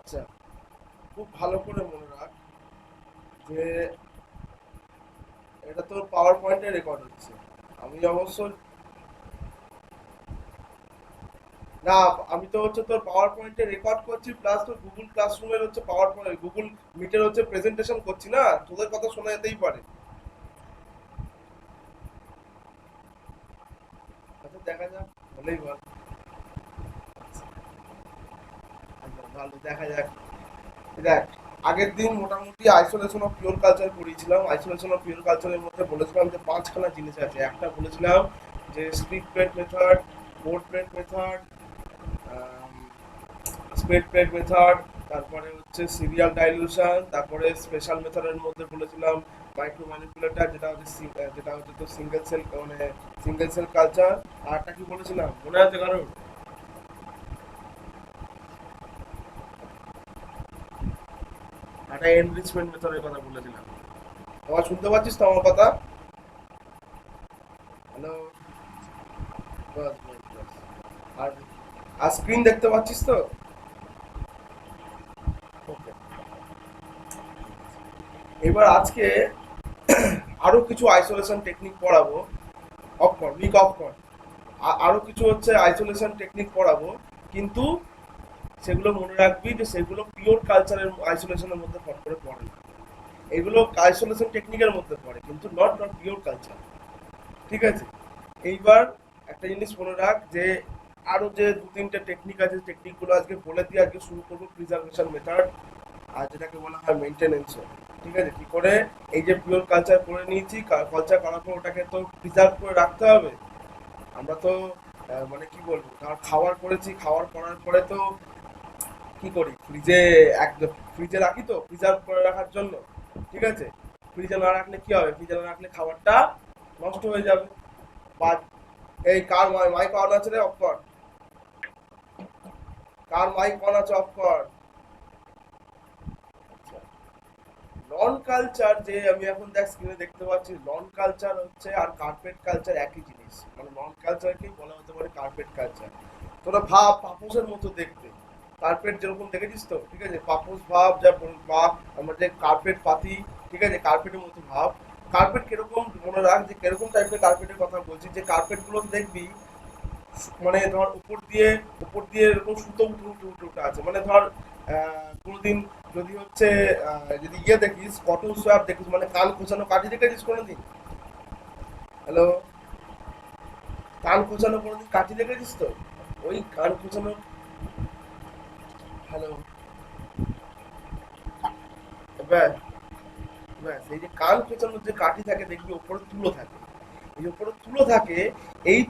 আচ্ছা, খুব ভালো করে মনে রাখ যে এটা তোর পাওয়ার পয়েন্টে রেকর্ড হচ্ছে। আমি অবশ্য না, আমি তো হচ্ছে তোর পাওয়ার পয়েন্টে রেকর্ড করছি, প্লাস তোর গুগল ক্লাসরুমের হচ্ছে পাওয়ার পয়েন্ট, গুগল মিটের হচ্ছে প্রেজেন্টেশন করছি না, তোদের কথা শোনা যেতেই পারে। আচ্ছা, দেখা যাক, হলেই ভালো। আচ্ছা, ভালো, দেখা যাক। দেখ, আগের দিন মোটামুটি আইসোলেশন অফ পিওর কালচার পড়িয়েছিলাম। আইসোলেশন অফ পিওর কালচারের মধ্যে বলেছিলাম যে পাঁচখানা জিনিস আছে। একটা বলেছিলাম যে street plate method, board plate method, spread plate method, তারপরে হচ্ছে সিরিয়াল ডাইলিউশন, তারপরে স্পেশাল মেথডের মধ্যে বলেছিলাম মাইক্রো ম্যানিপুলেটর, যেটা হচ্ছে তো সিঙ্গেল সেল, মানে সিঙ্গেল সেল কালচার। আর একটা কি বলেছিলাম মনে আছে কারণ? একটা এনরিচমেন্ট মেথডের কথা বলেছিলাম। তোমার শুনতে পাচ্ছিস তো আমার কথা? হ্যালো? বাস বাস বাস। আর আর স্ক্রিন দেখতে পাচ্ছিস তো? ওকে। এবার আজকে আরো কিছু আইসোলেশন টেকনিক পড়াবো। অফ কর, মিক অফ কর। আরো কিছু হচ্ছে আইসোলেশন টেকনিক পড়াবো, কিন্তু সেগুলো মনে রাখবি যে সেগুলো পিওর কালচারের আইসোলেশনের মধ্যে ফট করে পড়ে না। এগুলো আইসোলেশন টেকনিকের মধ্যে পড়ে, কিন্তু নট পিওর কালচার। ঠিক আছে? এইবার একটা জিনিস মনে রাখ যে আরো যে দু তিনটে টেকনিক আছে, টেকনিকগুলো আজকে বলে দিয়ে আজকে শুরু করবো প্রিজার্ভেশন মেথড, আর যেটাকে বলা হয় মেনটেনেন্স। ঠিক আছে? কি করে এই যে পিওর কালচার করে নিয়েছি, কালচার করার পর ওটাকে তো প্রিজার্ভ করে রাখতে হবে। আমরা তো মানে কি বলবো, কারণ খাবার করেছি, খাবার করার পরে তো কি করি, ফ্রিজে একদম ফ্রিজে রাখি তো প্রিজার্ভ করে রাখার জন্য। ঠিক আছে? ফ্রিজে না রাখলে কি হবে, ফ্রিজে না রাখলে খাবারটা নষ্ট হয়ে যাবে। বা এই কার মাইক অন আছে রে, অফ কর। কার মাইক অন আছে, অফ কর। আচ্ছা, লন কালচার যে আমি এখন দেখ স্ক্রিনে দেখতে পাচ্ছি, লন কালচার হচ্ছে আর কার্পেট কালচার একই জিনিস। মানে লন কালচারকেই বলা হতে পারে কার্পেট কালচার। তোরা ভাব পাপোসের মতো দেখতে, কার্পেট যেরকম দেখেছিস তো, ঠিক আছে, পাপোস ভাব, বা আমরা যে কার্পেট পাতি, ঠিক আছে, কার্পেটের মতো ভাব। কার্পেট কিরকম মনে রাখ, যে কিরকম টাইপের কার্পেটের কথা বলছি, যে কার্পেট গুলো দেখবি মানে ধর উপর দিয়ে এরকম সুতো উঠে উঠে উঠে উঠে আছে। মানে ধর কোনোদিন যদি হচ্ছে যদি ইয়ে দেখিস, কটন সোয়াব দেখিস, মানে কান খোঁচানো কাঠি দেখেছিস কোনোদিন? হ্যালো? কান খোঁচানো কোনোদিন কাঠি দেখেছিস তো? ওই কান খোঁচানো। হ্যালো? ব্যাস, ব্যাস, এই যে কান খোঁচানোর যে কাঠি থাকে দেখবি ওপরে তুলো থাকে। এই উপরে তুলো থাকে, এই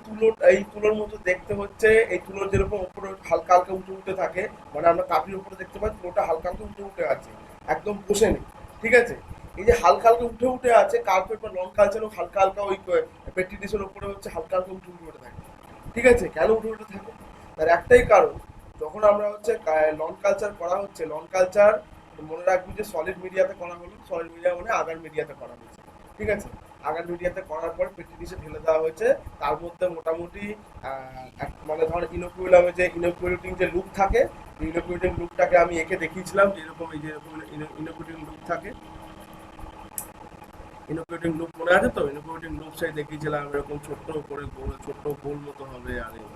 তুলোর মতো দেখতে হচ্ছে। এই তুলোর যেরকম উপরে হালকা হালকা উঠে উঠে থাকে, মানে আমরা কাঠির উপরে দেখতে পাই তুলোটা হালকা হালকা উঠে উঠে আছে, একদম বসে নেই। ঠিক আছে? এই যে হালকা হালকা উঠে উঠে আছে, কার্পেট বা লং কালচারও হালকা হালকা ওই পেট্রি ডিশের উপরে হচ্ছে হালকা হালকা উঠে উঠে উঠে থাকে। ঠিক আছে? কেন উঠে উঠে থাকে? তার একটাই কারণ, যখন আমরা হচ্ছে লন কালচার করা হচ্ছে, লন কালচার মনে রাখবি যে সলিড মিডিয়াতে করা হলো, সলিড মিডিয়া মানে আগার মিডিয়াতে করা হয়েছে। ঠিক আছে? আগার মিডিয়াতে করার পর পেট্রি ডিশে ঢেলে দেওয়া হয়েছে। তার মধ্যে মোটামুটি মানে ধর ইনোকুলামে যে ইনোকুলেটিং যে লুপ থাকে, ইনোকুলেটিং লুপটাকে আমি এঁকে দেখিয়েছিলাম, যে এরকম এই যে এরকম ইনোকুলেটিং লুপ থাকে। ইনোকুলেটিং লুপ মনে আছে তো? ইনোকুলেটিং লুপ সেই দেখিয়েছিলাম, এরকম ছোট্ট করে গোল, ছোট্ট গোল মতো হবে, আর এই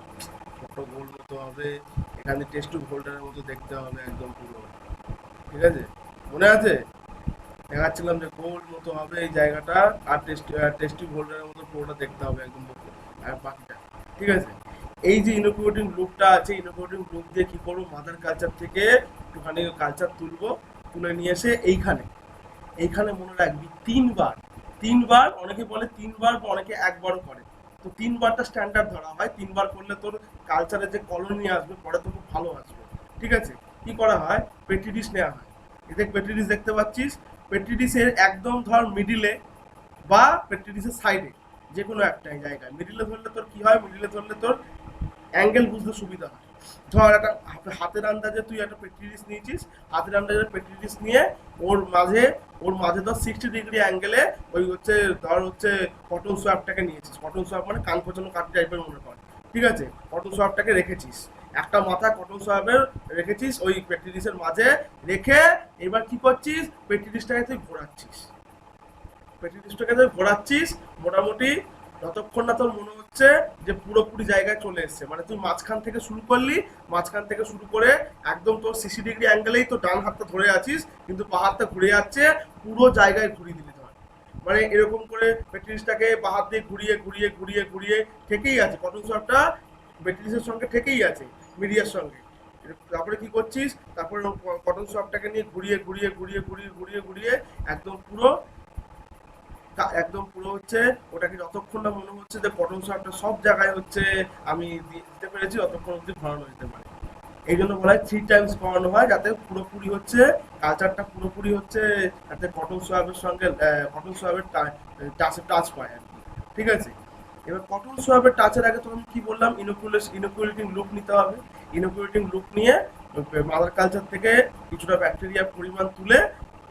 ছোট্ট গোল মতো হবে। এখানে টেস্ট টিউব হোল্ডারের মতো দেখতে হবে একদম পুরো। ঠিক আছে? মনে আছে? দেখাচ্ছিলাম যে গোল মতো হবে এই জায়গাটা, আর টেস্টি হোল্ডারের মতো পুরোটা দেখতে হবে একদম আর বাকিটা। ঠিক আছে? এই যে ইনোকুলেটিং লুপটা আছে, ইনোকুলেটিং লুপ দিয়ে কি করবো, মাদার কালচার থেকে একটুখানি কালচার তুলবো, তুলে নিয়ে এসে এইখানে, এইখানে মনে রাখবি তিনবার, তিনবার, অনেকে বলে তিনবার বা অনেকে একবারও করে। তো তিনবারটা স্ট্যান্ডার্ড ধরা হয়, তিনবার করলে তোর কালচারের যে কলোনি আসবে পরে তো খুব ভালো আসবে। ঠিক আছে? কি করা হয়, পেট্রি ডিশ নেওয়া হয়। এই দেখ পেট্রি ডিশ দেখতে পাচ্ছিস, পেট্রি ডিশের একদম ধর মিডিলে বা পেট্রি ডিশের সাইডে, যে কোনো একটা জায়গায় মিডিলে ধরলে তোর কি হয়, মিডিলে ধরলে তোর অ্যাঙ্গেল বুঝতে সুবিধা হয়। ধর একটা হাতের আন্দাজে তুই একটা পেট্রিডিস নিয়েছিস, হাতের আন্দাজে পেট্রিডিস নিয়ে ওর মাঝে ধর 60 ডিগ্রি অ্যাঙ্গেলে ওই হচ্ছে ধর হচ্ছে কটন সোয়াবটাকে নিয়েছিস। কটন সোয়াব মানে কান খোঁচানো কাঠ টাইপের মনে কর। ঠিক আছে? কটন সোয়াবটাকে রেখেছিস। একটা মাথা কটন সোয়াবের রেখেছিস ওই পেট্রি ডিশের মাঝে রেখে এবার কি করছিস, পেট্রি ডিশটাকে তুই ঘোরাচ্ছিস, পেট্রি ডিশটাকে তুই ঘোরাচ্ছিস মোটামুটি যতক্ষণ না তোর মনে হচ্ছে যে পুরোপুরি জায়গায় চলে এসছে, মানে তুই মাঝখান থেকে শুরু করলি, মাঝখান থেকে শুরু করে একদম তোর 60 ডিগ্রি অ্যাঙ্গেলেই তো ডান হাতটা ধরে আছিস, কিন্তু বাঁ হাতটা ঘুরে যাচ্ছে, পুরো জায়গায় ঘুরিয়ে দিলি ধর, মানে এরকম করে ব্যাটারিটাকে বাঁ হাত দিয়ে ঘুরিয়ে ঘুরিয়ে ঘুরিয়ে ঘুরিয়ে ঠেকেই আছে কটন সোয়াবটা, ব্যাটারিসের সঙ্গে ঠেকেই আছে মিডিয়ার সঙ্গে। তারপরে কি করছিস, তারপরে কটন সোয়াবটাকে নিয়ে ঘুরিয়ে ঘুরিয়ে ঘুরিয়ে ঘুরিয়ে ঘুরিয়ে ঘুরিয়ে একদম পুরো একদম পুরো হচ্ছে ওটাকে যতক্ষণ না মনে হচ্ছে যে কটন সোয়াবটা সব জায়গায় হচ্ছে আমি দিতে পেরেছি ততক্ষণ অব্দি ঘোরানো যেতে পারে। এই জন্য বলা হয় 3 টাইমস করানো হয়, যাতে পুরোপুরি হচ্ছে কালচারটা পুরোপুরি হচ্ছে যাতে কটন সোয়াবের সঙ্গে কটন সোয়াবের টাচ পায় আর কি। ঠিক আছে, এবার কটন সোয়াবের টাচের আগে তো আমি কি বললাম, ইনোকুলেটিং লুপ নিতে হবে। ইনোকুলেটিং লুপ নিয়ে মাদার কালচার থেকে কিছুটা ব্যাকটেরিয়ার পরিমাণ তুলে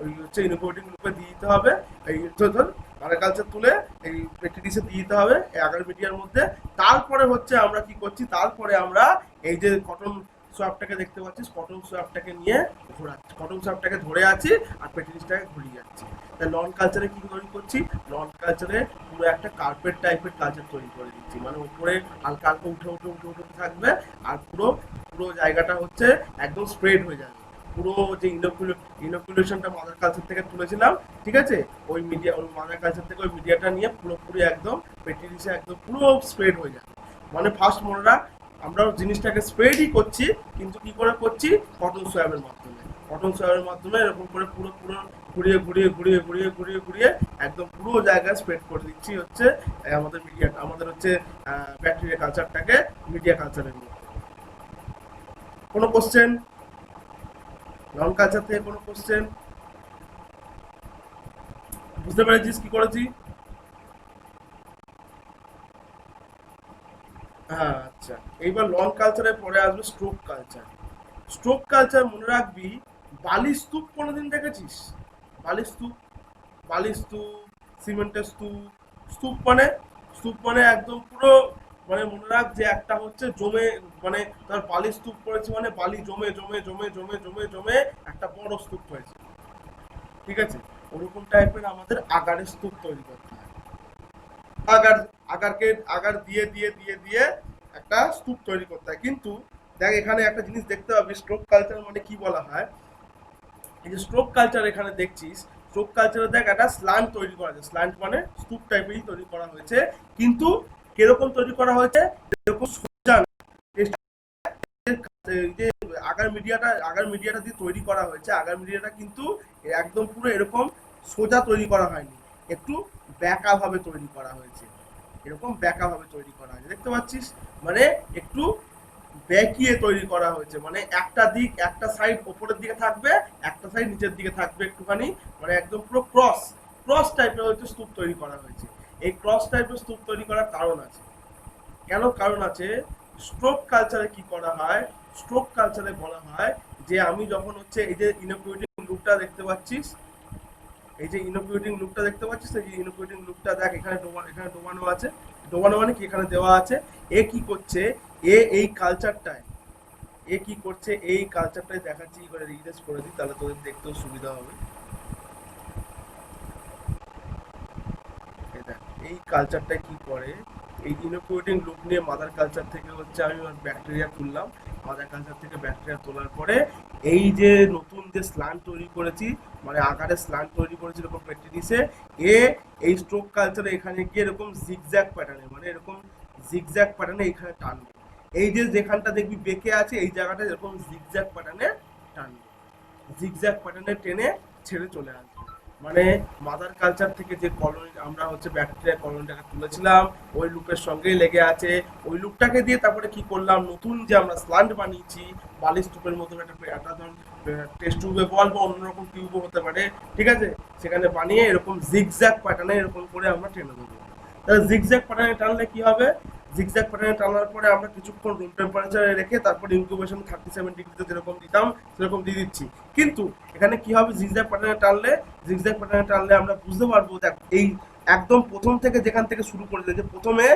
ওই হচ্ছে ইনোকুলেটিং লুপে দিয়ে দিতে হবে, এই ধর মাদার কালচার তুলে এই ব্যাকটেরিয়াসে দিয়ে দিতে হবে এই আগার মিডিয়ার মধ্যে। তারপরে হচ্ছে আমরা কি করছি, তারপরে আমরা এই যে কটন সোয়াবটাকে দেখতে পাচ্ছিস, কটন সোয়াবটাকে নিয়ে ঘোরাচ্ছি, কটন সোয়াবটাকে ধরে আছি আর পেট্রিসটাকে ঘুরিয়ে যাচ্ছি। তাই লন কালচারে কি তৈরি করছি, লন কালচারে পুরো একটা কার্পেট টাইপের কালচার তৈরি করে দিচ্ছি, মানে উপরে হালকা হালকা উঠে উঠে উঠে উঠে থাকবে আর পুরো পুরো জায়গাটা হচ্ছে একদম স্প্রেড হয়ে যাবে। পুরো যে ইনোকুলেশনটা মাদার কালচার থেকে তুলেছিলাম, ঠিক আছে, ওই মিডিয়া ওই মাদার কালচার থেকে ওই মিডিয়াটা নিয়ে পুরোপুরি একদম পেট্রিসে একদম পুরো স্প্রেড হয়ে যাবে। মানে ফার্স্ট মনে রাখ, আমরা জিনিসটাকে স্প্রেডই করছি, কিন্তু কি করে করছি, কটন সোয়াবের মাধ্যমে, কটন সোয়াবের মাধ্যমে এরকম করে পুরো পুরো ঘুরিয়ে ঘুরিয়ে ঘুরিয়ে ঘুরিয়ে ঘুরিয়ে ঘুরিয়ে একদম পুরো জায়গায় স্প্রেড করে দিচ্ছি হচ্ছে আমাদের মিডিয়াটা, আমাদের হচ্ছে ব্যাকটেরিয়া কালচারটাকে মিডিয়া কালচারের মধ্যে। কোনো কোশ্চেন, লন কালচার থেকে কোনো কোশ্চেন? বুঝতে পেরেছিস কি করেছি? হ্যাঁ আচ্ছা, এইবার লন কালচারের পরে আসবে স্ট্রোক কালচার। স্ট্রোক কালচার মনে রাখবি, বালি স্তূপ কোনোদিন দেখেছিস? বালি স্তূপ, বালি স্তূপ, সিমেন্টের স্তূপ, স্তূপ মানে, স্তূপ মানে একদম পুরো, মানে মনে রাখ যে একটা হচ্ছে জমে, মানে তার বালি স্তূপ করেছে মানে বালি জমে জমে জমে জমে জমে জমে একটা বড় স্তূপ হয়েছে, ঠিক আছে, ওরকম টাইপের আমাদের আগারের স্তূপ তৈরি করতে হয়। আগার আগারকে আগার দিয়ে দিয়ে দিয়ে দিয়ে একটা স্তূপ তৈরি করতে হয়। কিন্তু দেখ এখানে একটা জিনিস দেখতে হবে, স্ট্রোক কালচার মানে কি বলা হয়, এই যে স্ট্রোক কালচার এখানে দেখছিস, স্ট্রোক কালচারে দেখ একটা স্ল্যান্ট তৈরি করা হয়েছে, স্ল্যান্ট মানে স্তূপ টাইপেরই তৈরি করা হয়েছে, কিন্তু কিরকম তৈরি করা হয়েছে, এরকম সোজা না। এই যে আগার মিডিয়াটা দিয়ে তৈরি করা হয়েছে, আগার মিডিয়াটা কিন্তু একদম পুরো এরকম সোজা তৈরি করা হয়নি, একটু ব্যাকা ভাবে তৈরি করা হয়েছে, এরকম ব্যাকা ভাবে তৈরি করা হয়েছে, দেখতে পাচ্ছিস, মানে একটু বেঁকিয়ে তৈরি করা হয়েছে, মানে একটা দিক একটা সাইড ওপরের দিকে থাকবে, একটা সাইড নিচের দিকে থাকবে একটুখানি, মানে একদম পুরো ক্রস ক্রস টাইপের হচ্ছে স্তূপ তৈরি করা হয়েছে। এই ক্রস টাইপের স্তূপ তৈরি করার কারণ আছে, কেন কারণ আছে, স্ট্রোক কালচারে কি করা হয়, স্ট্রোক কালচারে বলা হয় যে আমি যখন হচ্ছে এই যে ইনোকুলেটিং লুপটা দেখতে পাচ্ছিস, এই যে ইনোকুলেটিং লুপটা দেখতে পাচ্ছিস, এই যে ইনোকুলেটিং লুপটা দেখ এখানে এখানে ডোবানো আছে, ডোবানো মানে কি এখানে দেওয়া আছে, এ কি করছে, এই কালচারটায়, এ কি করছে, এই কালচারটাই দেখাচ্ছি, এবারে রিফ্রেশ করে দিই তাহলে তোদের দেখতেও সুবিধা হবে। এই দেখ এই কালচারটা কি করে, এই ইনোকুলেটিং লুপ নিয়ে মাদার কালচার থেকে হচ্ছে আমি ব্যাকটেরিয়া তুললাম, মাদার কালচার থেকে ব্যাকটেরিয়া তোলার পরে এই যে নতুন যে স্ল্যান্ট তৈরি করেছি, মানে আকারের স্ল্যান্ট তৈরি করেছি এরকম পেট্রিসে, এ এই স্ট্রোক কালচারে এখানে গিয়ে এরকম জিগজ্যাগ প্যাটার্নে, মানে এরকম জিগজ্যাগ প্যাটার্নে এখানে টানবে, এই যে যেখানটা দেখবি বেঁকে আছে এই জায়গাটা এরকম জিগজ্যাগ প্যাটার্নে টানবে, জিগজ্যাগ প্যাটার্নে টেনে ছেড়ে চলে আসবে। মানে মাদার কালচার থেকে যে কলোনি আমরা হচ্ছে ব্যাকটেরিয়া কলোনিটাকে তুলেছিলাম ওই লুপের সঙ্গেই লেগে আছে, ওই লুপটাকে দিয়ে তারপরে কি করলাম, নতুন যে আমরা স্ল্যান্ট বানিয়েছি বালি স্তূপের মতো একটা ধর টেস্ট টিউবে বল বা অন্যরকম টিউবও হতে পারে, ঠিক আছে, সেখানে বানিয়ে এরকম জিগজ্যাগ প্যাটার্নে এরকম করে আমরা টেনে দেবো। তাহলে জিগজ্যাগ প্যাটার্নে টানলে কি হবে, জিগজ্যাগ প্যাটার্নে টানার পরে আমরা কিছুক্ষণ রুম টেম্পারেচারে রেখে তারপর ইনকিউবেশন 37 ডিগ্রিতে যেরকম দিতাম সেরকম দিয়ে দিচ্ছি। কিন্তু এখানে কি হবে, জিগজ্যাগ প্যাটার্নে টানলে, জিগজ্যাগ প্যাটার্নে টানলে আমরা বুঝতে পারবো, দেখ এই একদম প্রথম থেকে যেখান থেকে শুরু করলে যে প্রথমে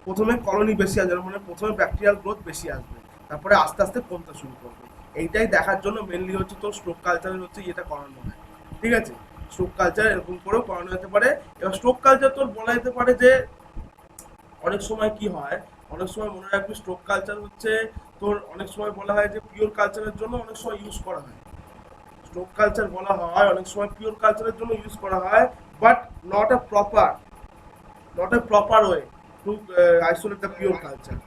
প্রথমে কলোনি বেশি আসবে, মানে প্রথমে ব্যাকটেরিয়াল গ্রোথ বেশি আসবে, তারপরে আস্তে আস্তে কমতে শুরু করবে। এইটাই দেখার জন্য মেনলি হচ্ছে তোর স্ট্রোক কালচারের হচ্ছে এটা করানো হয়, ঠিক আছে? স্ট্রোক কালচার এরকম করেও করানো যেতে পারে। এবার স্ট্রোক কালচার তোর বলা যেতে পারে যে অনেক সময় কি হয়, অনেক সময় মনে রাখবি স্ট্রোক কালচার হচ্ছে তোর অনেক সময় বলা হয় যে পিওর কালচারের জন্য অনেক সময় ইউজ করা হয়। স্ট্রোক কালচার বলা হয় অনেক সময় পিওর কালচারের জন্য ইউজ করা হয়, but not a proper, not a proper way to isolate the pure culture,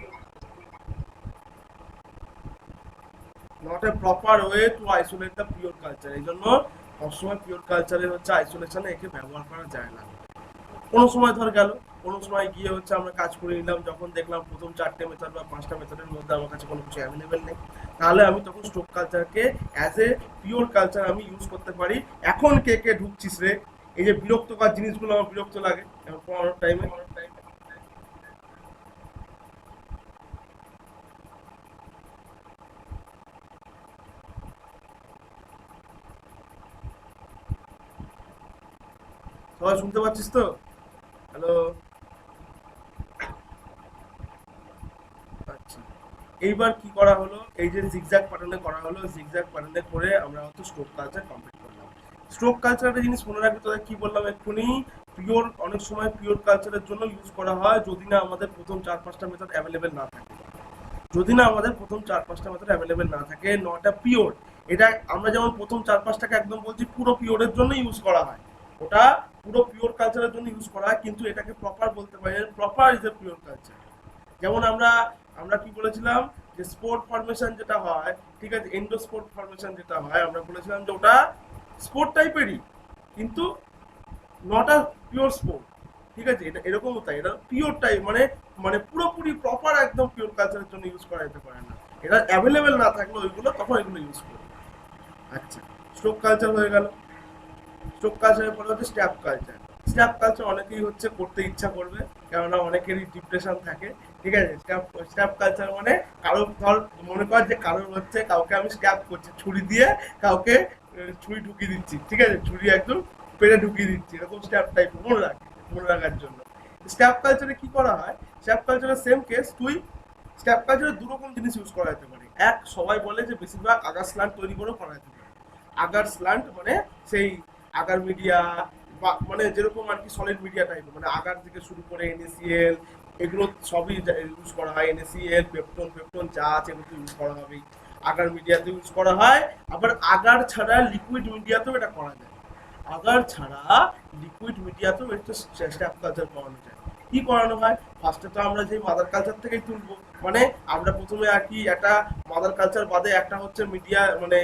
not a proper way to isolate the pure culture. এই জন্য সবসময় পিওর কালচারে হচ্ছে আইসোলেশনে একে ব্যবহার করা যায় না। কোনো সময় ধর গেল, কোনো সময় গিয়ে হচ্ছে আমরা কাজ করে নিলাম, যখন দেখলাম প্রথম 4টে মেথড বা 5টা মেথডের মধ্যে আমার কাছে কোনো কিছু অ্যাভেলেবেল নেই, তাহলে আমি তখন স্ট্রোক কালচারকে অ্যাজ এ পিওর কালচার আমি ইউজ করতে পারি। এখন কে কে ঢুকছিস রে, এই যে বিরক্তকর জিনিসগুলো আমার বিরক্ত লাগে এখন পড়ানোর টাইমে। সবাই শুনতে পাচ্ছিস তো? হ্যালো? আচ্ছা, এইবার কি করা হলো, এই যে জিগজ্যাগ প্যাটার্নে করা হলো, জিগজ্যাগ প্যাটার্নে করে আমরা হয়তো স্ট্রোক কালচার কমপ্লিট করলাম। স্ট্রোক কালচার একটা জিনিস মনে রাখবি, তোদের কি বললাম এক্ষুনি, পিওর অনেক সময় পিওর কালচারের জন্য ইউজ করা হয় যদি না আমাদের প্রথম 4-5টা মেথড অ্যাভেলেবেল না থাকে। যদি না আমাদের প্রথম 4-5টা মেথড অ্যাভেলেবেল না থাকে, নটা পিওর। এটা আমরা যেমন প্রথম 4-5টাকে একদম বলছি পুরো পিওরের জন্য ইউজ করা হয়, ওটা পুরো পিওর কালচারের জন্য ইউজ করা হয়, কিন্তু এটাকে প্রপার বলতে পারি, proper is a pure culture. যেমন আমরা আমরা কি বলেছিলাম যে স্পোর্ট ফরমেশন যেটা হয়, ঠিক আছে, এন্ডো স্পোর্ট ফরমেশন যেটা হয়, আমরা বলেছিলাম যে ওটা স্পোর্ট টাইপেরই, কিন্তু নট আ পিওর স্পোর্ট, ঠিক আছে? এটা এরকমও তাই, এটা পিওর টাইপ, মানে মানে পুরোপুরি প্রপার একদম পিওর কালচারের জন্য ইউজ করা যেতে পারে না। এটা অ্যাভেলেবেল না থাকলে ওইগুলো তখন এগুলো ইউজ করি। আচ্ছা, স্ট্রোক কালচার হয়ে গেল। স্ট্রোক কালচারের পরে হচ্ছে স্ট্যাপ কালচার। স্ট্যাপ কালচার অনেকেই হচ্ছে করতে ইচ্ছা করবে, কেননা অনেকেরই ডিপ্রেশন থাকে, ঠিক আছে? স্ট্যাপ স্ট্যাপ কালচার মানে কারো ধর মনে কর যে কারোর হচ্ছে কাউকে আমি স্ট্যাপ করছি ছুরি দিয়ে, কাউকে ছুরি ঢুকিয়ে দিচ্ছি, ঠিক আছে, ছুরি একদম পেটে ঢুকিয়ে দিচ্ছি, এরকম স্ট্যাপ টাইপ মনে রাখ, মনে রাখার জন্য। স্ট্যাপ কালচারে কি করা হয়, স্ট্যাপ কালচারে সেম কেস, তুই স্ট্যাপ কালচারে দু রকম জিনিস ইউজ করা যেতে পারে। এক, সবাই বলে যে বেশিরভাগ আগার স্ল্যান্ট তৈরি করেও করা যেতে পারে। আগার স্ল্যান্ট মানে সেই আগার মিডিয়া, বা মানে যেরকম আর কি সলিড মিডিয়া টাইপের, মানে আগার থেকে শুরু করে এনএসিএল, এগুলো সবই ইউজ করা হয়। এনএসিএল, পেপটন, পেপটন যা আছে এগুলো ইউজ করা হবে, আগার মিডিয়াতে ইউজ করা হয়। আবার আগার ছাড়া লিকুইড মিডিয়াতেও এটা করা যায়। আগার ছাড়া লিকুইড মিডিয়াতেও একটু স্ট্যাপ কালচার করানো যায়। কি করানো হয়, ফার্স্টে তো আমরা যে মাদার কালচার থেকেই তুলবো, মানে আমরা প্রথমে আর কি একটা মাদার কালচার বাদে একটা হচ্ছে মিডিয়া, মানে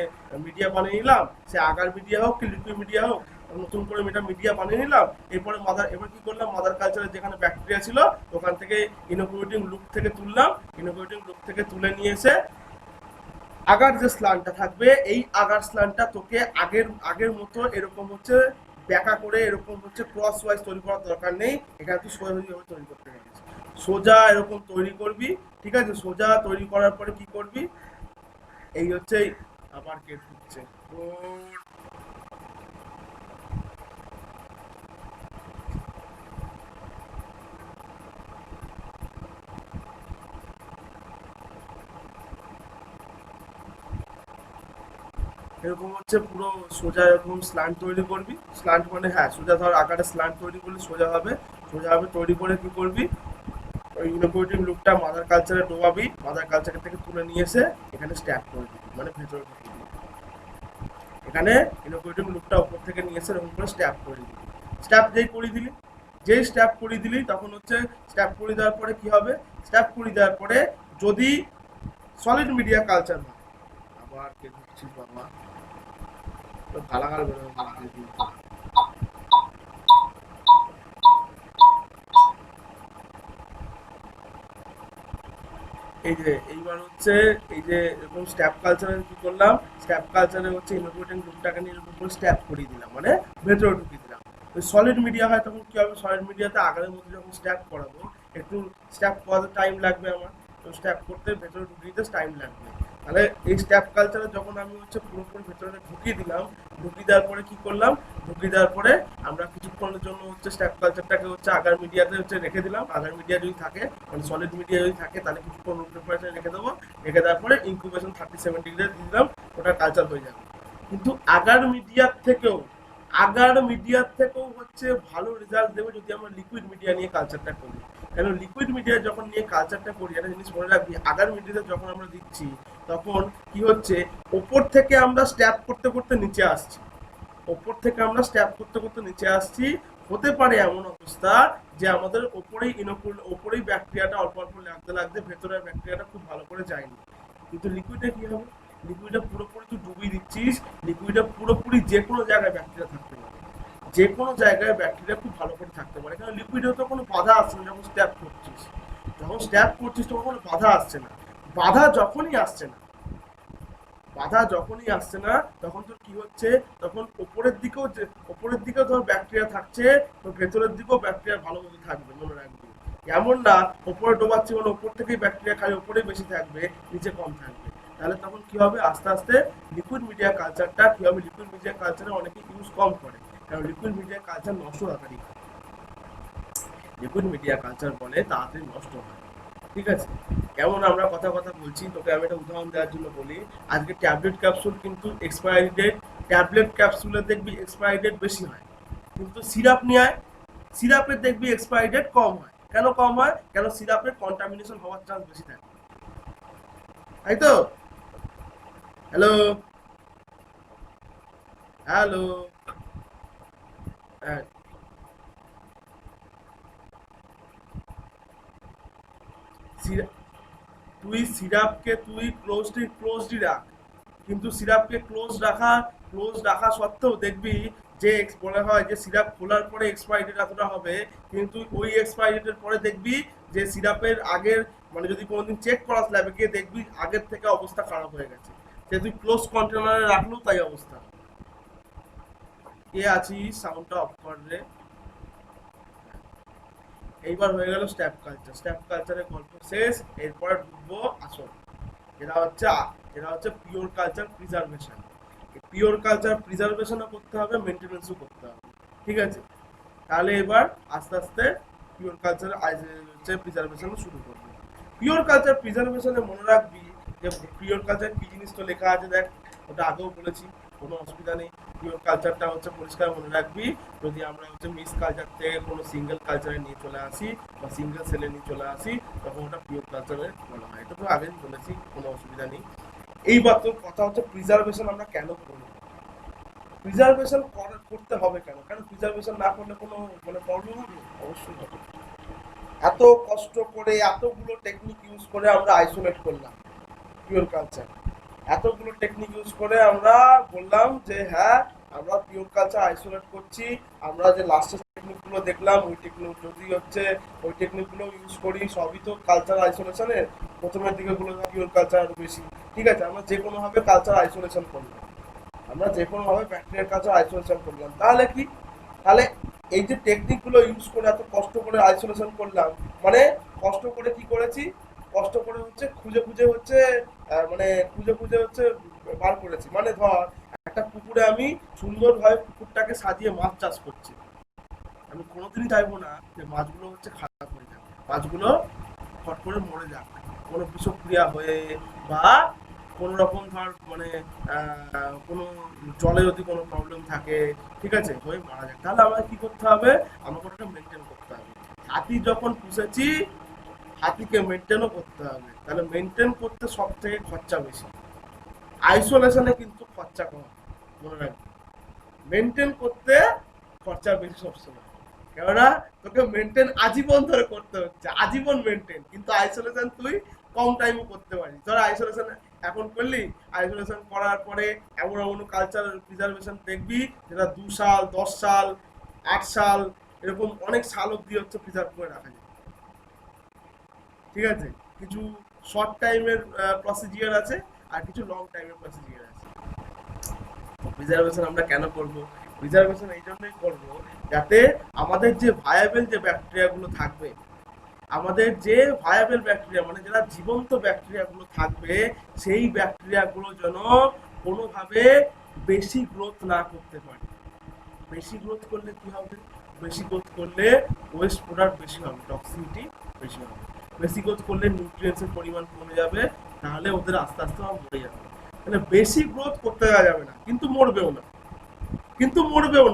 মিডিয়া বানিয়ে নিলাম, সে আগার মিডিয়া হোক কি লিকুইড মিডিয়া হোক, নতুন করে এটা মিডিয়া বানিয়ে নিলাম। এরপরে এবার কি করলাম, মাদার কালচারের যেখানে ব্যাকটেরিয়া ছিল ওখান থেকে ইনোকুলেটিং লুপ থেকে তুললাম, ইনোকুলেটিং লুপ থেকে তুলে নিয়ে এসে আগার যে স্লানটা থাকবে, এই আগার স্লানটা তোকে আগের আগের মতো এরকম হচ্ছে ব্যাকা করে এরকম হচ্ছে ক্রস ওয়াইজ তৈরি করার দরকার নেই, এখানে তুই সোজাভাবে তৈরি করতে পারিস। সোজা এরকম তৈরি করবি, ঠিক আছে? সোজা তৈরি করার পরে কি করবি, এই হচ্ছে আবার কেট হচ্ছে এরকম হচ্ছে পুরো সোজা এরকম স্ল্যান্ট তৈরি করবি। স্ল্যান্ট মানে হ্যাঁ সোজা, ধর আকারে স্ল্যান্ট তৈরি করলে সোজা হবে। সোজা হবে তৈরি করে কি করবি, ওই ইনোকুলেটিং লুপটা মাদার কালচারে ডোবাবি, মাদার কালচার থেকে তুলে নিয়ে এসে এখানে স্ট্যাপ করে দিবি, মানে ভেতরে ঢুকিয়ে দিবি। এখানে ইনোকুলেটিং লুপটা উপর থেকে নিয়ে এসে এরকম করে স্ট্যাপ করে দিবি। স্ট্যাপ যেই করে দিলি, যেই স্ট্যাপ করে দিলি তখন হচ্ছে স্ট্যাপ করে দেওয়ার পরে কি হবে, স্ট্যাপ করে দেওয়ার পরে যদি সলিড মিডিয়া কালচার হয়, আবার কে ঢুকছিস বাবা, তো গালাগাল বেরোবে। এই যে এইবার হচ্ছে এই যে এরকম স্ট্যাপ কালচারে কি করলাম, স্ট্যাপ কালচারে হচ্ছে ইনোকুলেটিং গ্রুপটাকে নিয়ে এরকম করে স্ট্যাপ করিয়ে দিলাম, মানে ভেতরে ঢুকিয়ে দিলাম। ওই সলিড মিডিয়া হয় তখন কি হবে, সলিড মিডিয়াতে আগারের মধ্যে যখন স্ট্যাপ করাবো, একটু স্ট্যাপ করাতে টাইম লাগবে আমার, তো স্ট্যাপ করতে ভেতরে ঢুকিয়ে দিতে টাইম লাগবে। তাহলে এই স্ট্যাপ কালচারে যখন আমি হচ্ছে পুরোপুরি ভেতরে ঢুকিয়ে দিলাম, ঢুকিয়ে দেওয়ার পরে কি করলাম, ঢুকিয়ে দেওয়ার পরে আমরা কিছুক্ষণের জন্য হচ্ছে স্ট্যাপ কালচারটাকে হচ্ছে আগার মিডিয়াতে হচ্ছে রেখে দিলাম। আগার মিডিয়া যদি থাকে, মানে সলিড মিডিয়া যদি থাকে, তাহলে কিছুক্ষণ রুম টেম্পারেচারে রেখে দেবো। রেখে দেওয়ার পরে ইনকিউবেশন 37 ডিগ্রি দিয়ে দিলাম, ওটা কালচার হয়ে যাবে। কিন্তু আগার মিডিয়ার থেকেও হচ্ছে ভালো রেজাল্ট দেবে যদি আমরা লিকুইড মিডিয়া নিয়ে কালচারটা করি। কেন লিকুইড মিডিয়া যখন নিয়ে কালচারটা করি, একটা জিনিস মনে রাখবি, আগার মিডিয়াতে যখন আমরা দিচ্ছি তখন কি হচ্ছে, ওপর থেকে আমরা স্ট্যাপ করতে করতে নিচে আসছি, ওপর থেকে আমরা স্ট্যাপ করতে করতে নিচে আসছি। হতে পারে এমন অবস্থা যে আমাদের ওপরেই ব্যাকটেরিয়াটা অল্প অল্প লাগতে লাগতে ভেতরের ব্যাকটেরিয়াটা খুব ভালো করে যায়নি। কিন্তু লিকুইডে কি হবে, লিকুইডে পুরোপুরি তুই ডুবিয়ে দিচ্ছিস, লিকুইডে পুরোপুরি যে কোনো জায়গায় ব্যাকটেরিয়া থাকতে পারে, যে কোনো জায়গায় ব্যাকটেরিয়া খুব ভালো করে থাকতে পারে। কারণ লিকুইডে তো কোনো বাধা আসছে না। যখন স্ট্যাপ করছিস তখন কোনো বাধা আসছে না। বাধা যখনই আসছে না বাধা যখনই আসছে না তখন তোর কি হচ্ছে, তখন ওপরের দিকেও ধর ব্যাকটেরিয়া থাকছে, তো ভেতরের দিকেও ব্যাকটেরিয়া ভালো মতো থাকবে, মনে রাখবি। এমন না ওপরে ডোবাচ্ছি মানে ওপর থেকেই ব্যাকটেরিয়া খালি ওপরেই বেশি থাকবে, নিচে কম থাকবে। তাহলে তখন কি হবে, আস্তে আস্তে লিকুইড মিডিয়া কালচারটা কি হবে, লিকুইড মিডিয়া কালচারে অনেকে ইউজ কম করে, কারণ লিকুইড মিডিয়া কালচার নষ্ট তাড়াতাড়ি হয়। লিকুইড মিডিয়া কালচার বলে তাড়াতাড়ি নষ্ট হয়। ঠিক আছে, কেমন আমরা কথা কথা বলছি, তোকে আমি একটা উদাহরণ দেওয়ার জন্য বলি। আজকে ট্যাবলেট ক্যাপসুল কিন্তু এক্সপায়ারি ডেট, ট্যাবলেট ক্যাপসুলে দেখবি এক্সপায়ারি ডেট বেশি হয়, কিন্তু সিরাপ নিয়ে আয়, সিরাপের দেখবি এক্সপায়ারি ডেট কম হয়। কেন কম হয়, কেন সিরাপের কন্টামিনেশন হওয়ার চান্স বেশি থাকে, তাই তো? হ্যালো, হ্যালো, হ্যাঁ, তুই সিরাপকে তুই ক্লোজডই রাখ, কিন্তু সিরাপকে ক্লোজ রাখা সত্ত্বেও দেখবি যে বলা হয় যে সিরাপ খোলার পরে এক্সপায়ারি ডেট এতটা হবে, কিন্তু ওই এক্সপায়ারি ডেটের পরে দেখবি যে সিরাপের আগের, মানে যদি কোনোদিন চেক করাস ল্যাবে গিয়ে দেখবি আগের থেকে অবস্থা খারাপ হয়ে গেছে, যে তুই ক্লোজ কন্টেনারে রাখলেও তাই অবস্থা। কে আছিস, সাউন্ডটা অফ কর রে। এইবার হয়ে গেল স্ট্যাপ কালচারের গল্প শেষ। এরপরে ঢুকবো আসল, যেটা হচ্ছে যেটা হচ্ছে pure culture preservation. Pure culture প্রিজার্ভেশনও করতে হবে, মেনটেনেন্সও করতে হবে। ঠিক আছে, তাহলে এবার আস্তে আস্তে পিওর কালচার হচ্ছে প্রিজার্ভেশনও শুরু করবো। পিওর কালচার প্রিজার্ভেশনে মনে রাখবি যে পিওর কালচার কি জিনিস তো লেখা আছে দেখ, ওটা আগেও বলেছি, কোনো অসুবিধা নেই। পিওর কালচারটা হচ্ছে পরিষ্কার মনে রাখবি, যদি আমরা হচ্ছে মিক্স কালচার থেকে কোনো সিঙ্গেল কালচারে নিয়ে চলে আসি বা সিঙ্গেল সেলে নিয়ে চলে আসি, তখন ওটা পিওর কালচারে বলা হয়। এটা তো আগেই বলেছি, কোনো অসুবিধা নেই। এইবার তোর কথা হচ্ছে প্রিজার্ভেশন আমরা কেন করবো, প্রিজার্ভেশন করতে হবে কেন, কেন প্রিজার্ভেশন না করলে কোনো মানে প্রবলেম হবে? অবশ্যই হবে। এত কষ্ট করে এতগুলো টেকনিক ইউজ করে আমরা আইসোলেট করলাম পিওর কালচার, এতগুলো টেকনিক ইউজ করে আমরা বললাম যে হ্যাঁ আমরা পিওর কালচার আইসোলেট করছি। আমরা যে লাস্টের টেকনিকগুলো দেখলাম ওই টেকনিক যদি হচ্ছে ওই টেকনিকগুলো ইউজ করি, সবই তো কালচার আইসোলেশনের প্রথমের দিকে গুলো পিওর কালচার আরো বেশি। ঠিক আছে, আমরা যে কোনোভাবে কালচার আইসোলেশন করলাম, আমরা যে কোনোভাবে ব্যাকটেরিয়ার কালচার আইসোলেশন করলাম, তাহলে কি, তাহলে এই যে টেকনিকগুলো ইউজ করে এত কষ্ট করে আইসোলেশন করলাম, মানে কষ্ট করে কি করেছি, কষ্ট করে হচ্ছে খুঁজে খুঁজে হচ্ছে মানে খুঁজে খুঁজে হচ্ছে বার করেছি। মানে ধর একটা পুকুরে আমি সুন্দরভাবে পুকুরটাকে সাজিয়ে মাছ চাষ করছি, আমি কোনোদিনই চাইবো না যে মাছগুলো হচ্ছে খারাপ হয়ে যাক, মাছগুলো ফট করে মরে যাক, কোনো বিষক্রিয়া হয়ে বা কোনো রকম ধর মানে কোনো জলে যদি কোনো প্রবলেম থাকে, ঠিক আছে, হয়ে মারা যায়। তাহলে আমাকে কি করতে হবে, আমাকে ওটা মেনটেন করতে হবে। হাতি যখন পুষেছি, হাতিকে মেনটেনও করতে হবে, তাহলে মেনটেন করতে সব থেকে খরচা বেশি, আইসোলেশনে কিন্তু খরচা কম, মনে রাখবে। মেনটেন করতে খরচা বেশি সবসময়, কেননা তোকে মেনটেন আজীবন ধরে করতে হচ্ছে, আজীবন মেনটেন, কিন্তু আইসোলেশন তুই কম টাইমে করতে পারিস। ধর আইসোলেশন এখন করলি, আইসোলেশন করার পরে এমন এমন কালচার প্রিজার্ভেশন দেখবি যেটা 2 সাল, 10 সাল, 8 সাল, এরকম অনেক সাল অব্দি হচ্ছে প্রিজার্ভ করে রাখা যায়। ঠিক আছে, কিছু শর্ট টাইমের প্রসিজিয়ার আছে আর কিছু লং টাইমের প্রসিজিয়ার আছে। প্রিজার্ভেশন আমরা কেন করব, প্রিজার্ভেশন এই জন্যই করব যাতে আমাদের যে ভায়াবেল যে ব্যাকটেরিয়াগুলো থাকবে, আমাদের যে ভায়াবেল ব্যাকটেরিয়া মানে যারা জীবন্ত ব্যাকটেরিয়াগুলো থাকবে সেই ব্যাকটেরিয়াগুলো যেন কোনোভাবে বেশি গ্রোথ না করতে পারে। বেশি গ্রোথ করলে কি হবে? বেশি গ্রোথ করলে ওয়েস্ট প্রোডাক্ট বেশি হবে, টক্সিসিটি বেশি হবে। বেশি গ্রোথ করলে নিউট্রিয়েন্টসের পরিমাণ কমে যাবে, তাহলে ওদের আস্তে আস্তে মরে যাবে। মানে বেশি গ্রোথ করতে দেওয়া যাবে না, কিন্তু মরবেও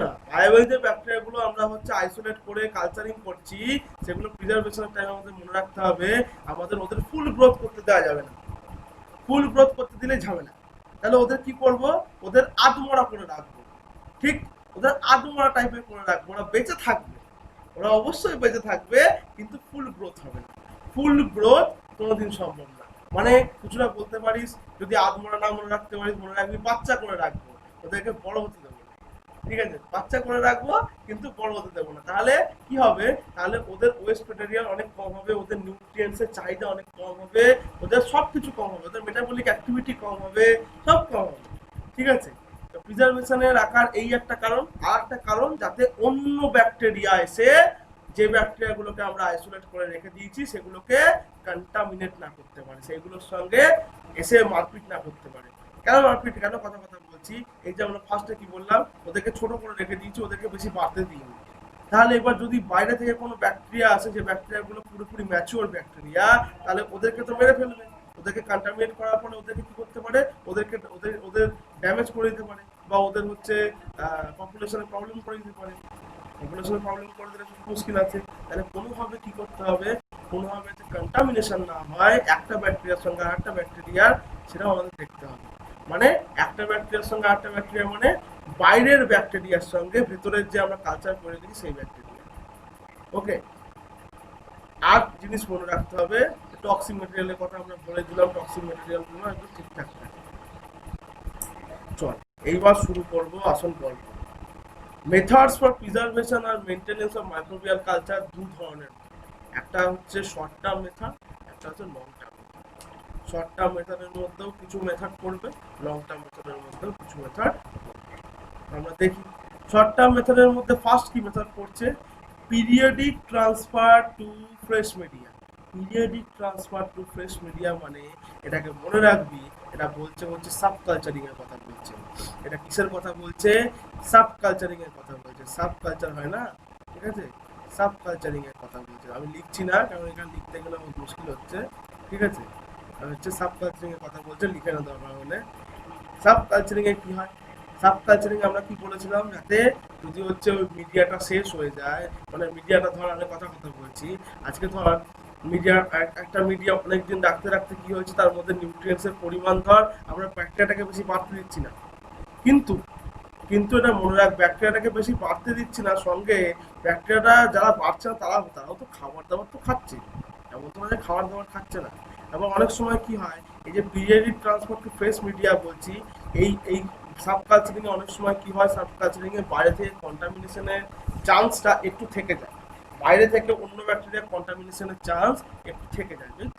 না, বায়োলজি যে ব্যাকটেরিয়াগুলো আমরা হচ্ছে আইসোলেট করে কালচারিং করছি, সেগুলো প্রিজার্ভেশনের টাইমে আমাদের মনে রাখতে হবে আমাদের ওদের ফুল গ্রোথ করতে দেওয়া যাবে না। ফুল গ্রোথ করতে দিলে ঝামেলা। তাহলে ওদের কি করব? ওদের আধমরা করে রাখবো। ঠিক, ওদের আধমরা টাইপের করে রাখবো। ওরা বেঁচে থাকবে, ওরা অবশ্যই বেঁচে থাকবে, কিন্তু ফুল গ্রোথ হবে না। ফুল গ্রোথ কোনোদিন সম্ভব না। মানে কিছুটা বলতে পারিস, যদি আধমরা না মনে রাখতে পারিস, মনে রাখবি বাচ্চা করে রাখবো, ওদেরকে বড় হতে দেবো না। ঠিক আছে, বাচ্চা করে রাখবো কিন্তু বড় হতে দেবো না। তাহলে কি হবে? তাহলে ওদের ওয়েস্ট ম্যাটেরিয়াল অনেক কম হবে, ওদের নিউট্রিয়েন্টসের চাহিদা অনেক কম হবে, ওদের সবকিছু কম হবে, ওদের মেটাবলিক অ্যাক্টিভিটি কম হবে, সব কম হবে। ঠিক আছে, তো প্রিজার্ভেশনে রাখার এই একটা কারণ। আর একটা কারণ, যাতে অন্য ব্যাকটেরিয়া এসে যে ব্যাকটেরিয়াগুলোকে আমরা আইসোলেট করে রেখে দিয়েছি সেগুলোকে কন্টামিনেট না করতে পারে, সেগুলোর সঙ্গে এসে মারপিট না করতে পারে। কেন মারপিট, কেন কথা কথা বলছি? এই যে আমরা ফার্স্টে কি বললাম, ওদেরকে ছোট করে রেখে দিয়েছি, ওদেরকে বেশি বাড়তে দিইনি। তাহলে এবার যদি বাইরে থেকে কোনো ব্যাকটেরিয়া আসে, যে ব্যাকটেরিয়াগুলো পুরোপুরি ম্যাচিওর ব্যাকটেরিয়া, তাহলে ওদেরকে তো মেরে ফেলবে। ওদেরকে কন্টামিনেট করার পরে ওদেরকে কি করতে পারে? ওদেরকে ওদের ওদের ড্যামেজ করে দিতে পারে, বা ওদের হচ্ছে পপুলেশনে প্রবলেম করে দিতে পারে। পপুলেশনে প্রবলেম করে দিলে মুশকিল আছে। তাহলে কোনোভাবে কি করতে হবে? কোনোভাবে যে কন্টামিনেশন না হয় একটা ব্যাকটেরিয়ার সঙ্গে আরেকটা ব্যাকটেরিয়ার, সেটাও আমাদের দেখতে হবে। মানে একটা ব্যাকটেরিয়ার সঙ্গে আরেকটা ব্যাকটেরিয়া, মানে বাইরের ব্যাকটেরিয়ার সঙ্গে ভেতরের যে আমরা কালচার করে দিই সেই ব্যাকটেরিয়া। ওকে, আর জিনিস মনে রাখতে হবে, টক্সিক ম্যাটেরিয়ালের কথা আমরা বলে দিলাম, টক্সিক ম্যাটেরিয়ালগুলো একদম ঠিকঠাক থাকে। চল এইবার শুরু করব আসল গল্প। মেথডস ফর প্রিজার্ভেশন আর মেইনটেনেন্স অফ মাইক্রোবিয়াল কালচার দু ধরনের। একটা হচ্ছে শর্ট টার্ম মেথড, একটা হচ্ছে লং টার্ম। শর্ট টার্ম মেথডের মধ্যেও কিছু মেথড পড়বে, লং টার্ম মেথডের মধ্যেও কিছু মেথড আমরা দেখি। শর্ট টার্ম মেথডের মধ্যে ফার্স্ট কি মেথড পড়ছে? Periodic transfer to fresh media. Periodic transfer to fresh media মানে, এটাকে মনে রাখবি, এটা বলছে সাব কালচারিং এর কথা বলছে। এটা কিসের কথা বলছে? সাব কালচারিং এর কথা বলছে। সাব কালচার হয় না, ঠিক আছে, সাব কালচারিং এর কথা বলছে। আমি লিখছি না, কারণ এখানে লিখতে গেলে আমার মুশকিল হচ্ছে। ঠিক আছে, হচ্ছে সাব কালচারিং এর কথা বলছে, লিখে না দরকার হলে। সাব কালচারিং এ কি হয়? সাব কালচারিং আমরা কি বলেছিলাম, যাতে যদি হচ্ছে ওই মিডিয়াটা শেষ হয়ে যায়, মানে মিডিয়াটা ধর, আমি কথা বলছি, আজকে ধর মিডিয়া, একটা মিডিয়া অনেকদিন রাখতে রাখতে কি হয়েছে, তার মধ্যে নিউট্রিয়েন্টসের পরিমাণ ধর আমরা ব্যাকটেরিয়াটাকে বেশি বাড়তে দিচ্ছি না, কিন্তু কিন্তু এটা মনে রাখ, ব্যাকটেরিয়াটাকে বেশি বাড়তে দিচ্ছি না, সঙ্গে ব্যাকটেরিয়াটা যারা বাড়ছে না তারাও তো খাবার দাবার তো খাচ্ছে, এমন তো নয় যে খাবার দাবার খাচ্ছে না। এবং অনেক সময় কি হয়, এই যে periodic transfer to fresh media বলছি, এই সাব কালচারিং এ অনেক সময় কি হয়, সাব কালচারিং এর বাইরে থেকে কন্টামিনেশনের চান্সটা একটু থেকে যায়। বাইরে থেকে অন্য ব্যাকটেরিয়া কন্টামিনেশনের চান্স একটু থেকে যায়। যদি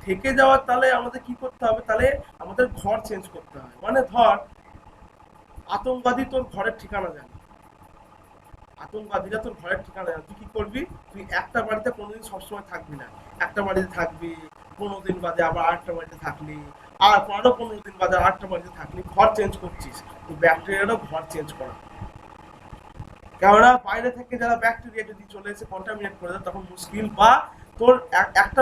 থেকে যাওয়ার, তাহলে আমাদের কি করতে হবে? তাহলে আমাদের ঘর চেঞ্জ করতে হয়। মানে ধর, আতঙ্কবাদী তোর ঘরের ঠিকানা জানে, আতঙ্কবাদীরা তোর ঘরের ঠিকানা জানে, তুই কি করবি? তুই একটা বাড়িতে কোনোদিন সবসময় থাকবি না, একটা বাড়িতে থাকবি, 15 দিন বাদে আবার আরেকটা বাড়িতে থাকলি, আর আরো 15 দিন বাদে আরেকটা বাড়িতে থাকলি, ঘর চেঞ্জ করছিস। তুই ব্যাকটেরিয়ারও ঘর চেঞ্জ করা, কেননা বাইরে থেকে যারা ব্যাকটেরিয়া যদি চলে এসে কন্টামিনেট করে দেয় তখন মুশকিল। বা তোর একটা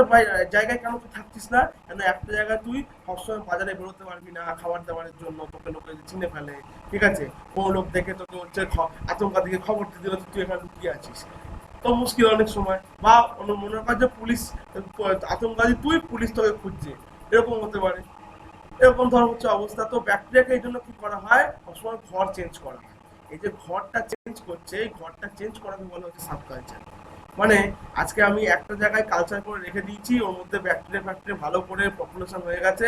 জায়গায় কেন তুই থাকছিস না, কেন একটা জায়গায় তুই সবসময় বাজারে বেরোতে পারবি না খাবার দাবারের জন্য, তোকে লোকে চিনে ফেলে, ঠিক আছে, কোনো লোক দেখে তোকে হচ্ছে আতঙ্কবাদীকে খবর দিয়ে দিল তুই এখানে লুকিয়ে আছিস, তো মুশকিল অনেক সময়। বা মনে কর যে পুলিশ, আতঙ্কবাদী তুই, পুলিশ তোকে খুঁজছে, এরকম হতে পারে। এরকম ধর হচ্ছে অবস্থা। তো ব্যাকটেরিয়াকে এই জন্য কি করা হয়, সবসময় ঘর চেঞ্জ করা হয়। এই যে ঘরটা চেঞ্জ করছে, এই ঘরটা চেঞ্জ করাকে বলা হচ্ছে সাব কালচার। মানে আজকে আমি একটা জায়গায় কালচার করে রেখে দিয়েছি, ওর মধ্যে ব্যাকটেরিয়া ভালো করে পপুলেশন হয়ে গেছে।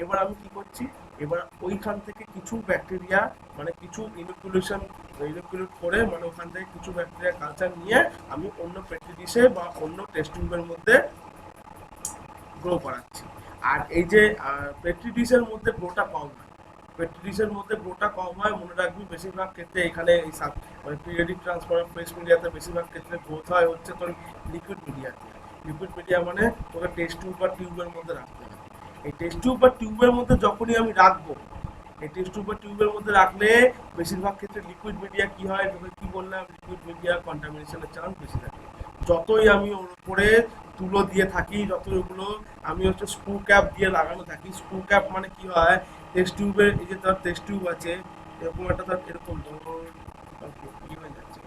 এবার আমি কি করছি, এবার ওইখান থেকে কিছু ব্যাকটেরিয়া, মানে কিছু ইনোকুলেট করে, মানে ওখান থেকে কিছু ব্যাকটেরিয়া কালচার নিয়ে আমি অন্য পেট্রি ডিশে বা অন্য টেস্ট টিউবের মধ্যে গ্রো করাচ্ছি। আর এই যে পেট্রি ডিশের মধ্যে গ্রোটা কম হয়, পেট্রি ডিশের মধ্যে গ্রোটা কম হয়, মনে রাখবি বেশিরভাগ ক্ষেত্রে এখানে এই মানে পিরিয়ডিক ট্রান্সফার ফ্রেশ মিডিয়াতে বেশিরভাগ ক্ষেত্রে গ্রোথ হয় হচ্ছে তোর লিকুইড মিডিয়াতে। লিকুইড মিডিয়া মানে তোকে টেস্ট টিউব বা টিউবের মধ্যে রাখতে হয়। এই টেস্ট টিউব বা টিউবের মধ্যে যখনই আমি রাখবো, এই টেস্ট টিউব বা টিউবের মধ্যে রাখলে বেশিরভাগ ক্ষেত্রে লিকুইড মিডিয়া কি হয়, কি বললাম, লিকুইড মিডিয়া কন্টামিনেশনের চান্স বেশি থাকে। যতই আমি ওর উপরে তুলো দিয়ে থাকি, যতই ওগুলো আমি হচ্ছে স্ক্রু ক্যাপ দিয়ে লাগানো থাকি, স্ক্রু ক্যাপ মানে কি হয়, টেস্ট টিউবের এই যে তার টেস্ট টিউব আছে, এরকম একটা তার এরকম ধরুন কি হয়ে যাচ্ছে,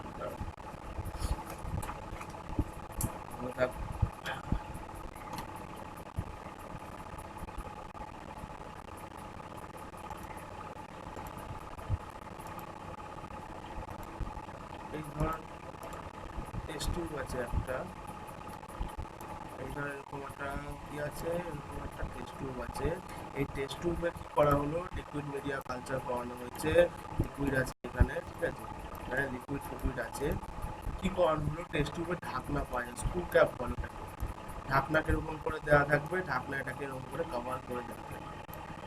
এই ধর টেস্ট টিউব আছে একটা, এই ধর এরকম একটা কি আছে, এরকম একটা টেস্ট টিউব আছে। এই টেস্ট টিউবে কি করা হলো, লিকুইড মিডিয়া কালচার করানো হয়েছে, লিকুইড আছে এখানে, ঠিক আছে, এখানে লিকুইড ফ্লুইড আছে। কি করানো হলো, টেস্ট টিউবের ঢাকনা পাওয়া যায়, স্ক্রু ক্যাপ বলে থাকে, ঢাকনাকে এরকম করে দেওয়া থাকবে, ঢাকনা এটাকে এরকম করে কভার করে দেওয়া থাকবে,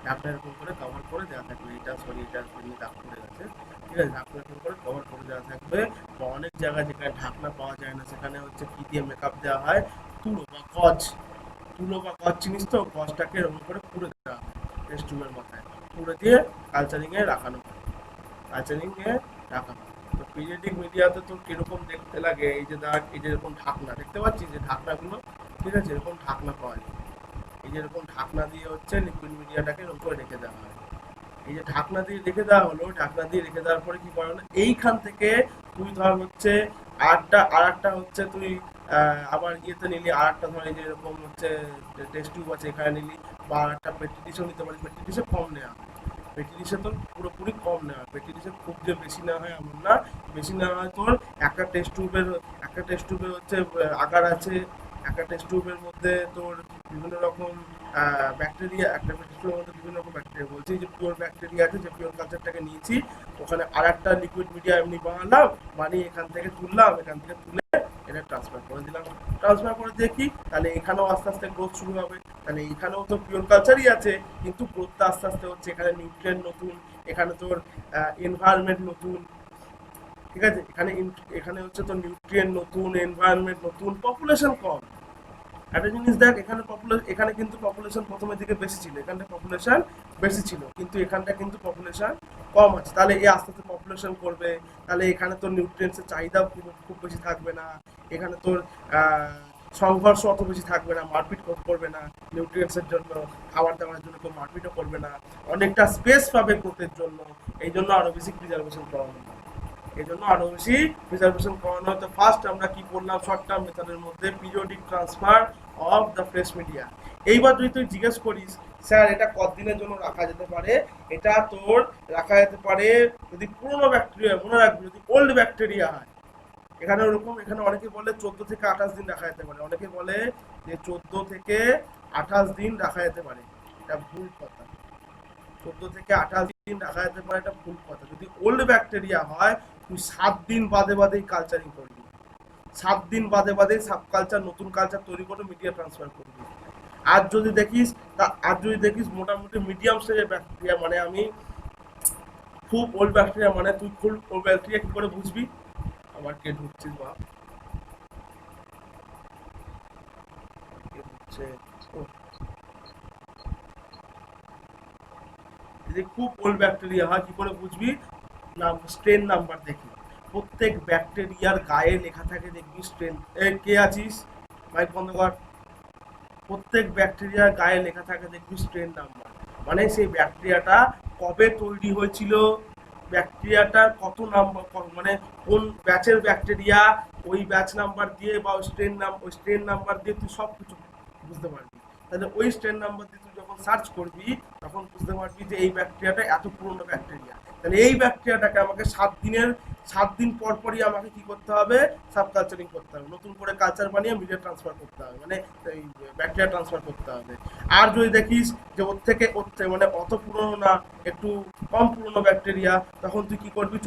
ঢাকনা এরকম করে কভার করে দেওয়া থাকবে, এটা সরি এটা দাগ পড়ে গেছে, ঠিক আছে, ঢাকনা এরকম করে কভার করে দেওয়া থাকবে। বা অনেক জায়গায় যেখানে ঢাকনা পাওয়া যায় না সেখানে হচ্ছে কি দিয়ে মেকআপ দেওয়া হয়, তুলো বা কচ, তুলো বা কচ চিনিস তো, কচটাকে এরকম করে পুড়ে দেওয়া হয় টেস্ট টিউবের মাথায়, পুড়ে দিয়ে কালচারিং এ রাখানো হয়, কালচারিং এ রাখা হয়। তো পিরিয়ডিক মিডিয়াতে তো কিরকম দেখতে লাগে, এই যে দেখ এই যে এরকম ঢাকনা দেখতে পাচ্ছিস, যে ঢাকনাগুলো, ঠিক আছে, এরকম ঢাকনা পাওয়া যায়, এই যে এরকম ঢাকনা দিয়ে হচ্ছে লিকুইড মিডিয়াটাকে এরকম করে রেখে দেওয়া হয়। এই যে ঢাকনা দিয়ে রেখে দেওয়া হলো, ঢাকনা দিয়ে রেখে দেওয়ার পরে কি করা হলো, এইখান থেকে তুই ধর হচ্ছে আর একটা হচ্ছে তুই আবার ইয়েতে নিলি, আর একটা ধর এই যে এরকম হচ্ছে টেস্ট টিউব আছে এখানে নিলি, বা আর একটা পেটি ডিশও নিতে পারিস, পেটি ডিশে কম নেওয়া হয়, পেটি ডিশে তোর পুরোপুরি কম নেওয়া হয়, পেটি ডিশে খুব যে বেশি নেওয়া হয় এমন না, বেশি নেওয়া হয় তোর একটা টেস্ট টিউবের হচ্ছে আকার আছে, একটা টেস্ট টিউবের মধ্যে তোর বিভিন্ন রকম ব্যাকটেরিয়া, একটা টেস্ট টিউবের মধ্যে বিভিন্ন রকম ব্যাকটেরিয়া, বলছি যে পিওর ব্যাকটেরিয়া আছে, যে পিওর কালচারটাকে নিয়েছি, ওখানে আর একটা লিকুইড মিডিয়া এমনি বানালাম, বানিয়ে এখান থেকে তুললাম, এখান থেকে তুলে এটা ট্রান্সফার করে দিলাম, ট্রান্সফার করে দেখি তাহলে এখানেও আস্তে আস্তে গ্রোথ শুরু হবে, তাহলে এখানেও তো পিওর কালচারই আছে, কিন্তু গ্রোথটা আস্তে আস্তে হচ্ছে, এখানে নিউট্রিয়েন্ট নতুন, এখানে তোর এনভায়রনমেন্ট নতুন, ঠিক আছে, এখানে হচ্ছে তোর নিউট্রিয়েন্ট নতুন, এনভায়রনমেন্ট নতুন, পপুলেশন কম। একটা জিনিস দেখ, এখানে কিন্তু পপুলেশন প্রথমের দিকে বেশি ছিল, এখানটা পপুলেশন বেশি ছিল, কিন্তু এখানটা কিন্তু পপুলেশন কম আছে, তাহলে এই আস্তে আস্তে পপুলেশন করবে, তাহলে এখানে তোর নিউট্রিয়েন্টসের চাহিদা খুব খুব বেশি থাকবে না, এখানে তোর সংঘর্ষ অত বেশি থাকবে না, মারপিট করবে না নিউট্রিয়েন্টসের জন্য, খাবার দাবারের জন্য কেউ মারপিটও করবে না, অনেকটা স্পেস পাবে গ্রোথের জন্য, এই জন্য আরো বেশি প্রিজার্ভেশন করানো হয়, এই জন্য আরো বেশি প্রিজার্ভেশন করানো হয়। তো ফার্স্ট আমরা কি করলাম, শর্ট টার্ম মেথডের মধ্যে periodic transfer of the fresh media. এইবার যদি তুই জিজ্ঞেস করিস স্যার এটা কতদিনের জন্য রাখা যেতে পারে, এটা তোর রাখা যেতে পারে যদি পুরনো ব্যাকটেরিয়া, মনে রাখবি যদি ওল্ড ব্যাকটেরিয়া হয়, এখানে ওরকম, এখানে অনেকে বলে 14 থেকে 28 দিন রাখা যেতে পারে, অনেকে বলে যে 14 থেকে 28 দিন রাখা যেতে পারে, এটা ভুল কথা, 14 থেকে 28 দিন রাখা যেতে পারে, এটা ভুল কথা। যদি ওল্ড ব্যাকটেরিয়া হয় তুই 7 দিন বাদে বাদেই কালচারিং করবি, 7 দিন বাদে বাদেই সাব কালচার, নতুন কালচার তৈরি করে মিডিয়া ট্রান্সফার করবি। আর যদি দেখিস মোটামুটি মিডিয়াম স্টেজের ব্যাকটেরিয়া, মানে আমি খুব ওল্ড ব্যাকটেরিয়া, মানে তুই খুব ওল্ড ব্যাকটেরিয়া কি করে বুঝবি, আবার কে ঢুকছিস বা কে ঢুকছে, ও, যদি খুব ওল্ড ব্যাকটেরিয়া হয় কি করে বুঝবি, নাম স্ট্রেন নাম্বার দেখি, প্রত্যেক ব্যাকটেরিয়ার গায়ে লেখা থাকে, দেখবি স্ট্রেন, কে আছিস, মাইক বন্ধ কর, প্রত্যেক ব্যাকটেরিয়ার গায়ে লেখা থাকে দেখবি স্ট্রেন নাম্বার, মানে সেই ব্যাকটেরিয়াটা কবে তৈরি হয়েছিল, ব্যাকটেরিয়াটার কত নাম্বার, মানে কোন ব্যাচের ব্যাকটেরিয়া, ওই ব্যাচ নাম্বার দিয়ে বা ওই স্ট্রেন নাম্বার দিয়ে তুই সব কিছু বুঝতে পারবি। তাহলে ওই স্ট্রেন নাম্বার দিয়ে তুই যখন সার্চ করবি তখন বুঝতে পারবি যে এই ব্যাকটেরিয়াটা এত পুরনো ব্যাকটেরিয়া, তাহলে এই ব্যাকটেরিয়াটাকে আমাকে 7 দিন পর পরই আমাকে কি করতে হবে, সাব কালচারিং করতে হবে, নতুন করে কালচার বানিয়ে মিডিয়া ট্রান্সফার করতে হবে, মানে এই ব্যাকটেরিয়া ট্রান্সফার করতে হবে। আর যদি দেখিস যে মানে অত পুরনো না, একটু কম পুরনো ব্যাকটেরিয়া, তখন তুই কি করবি,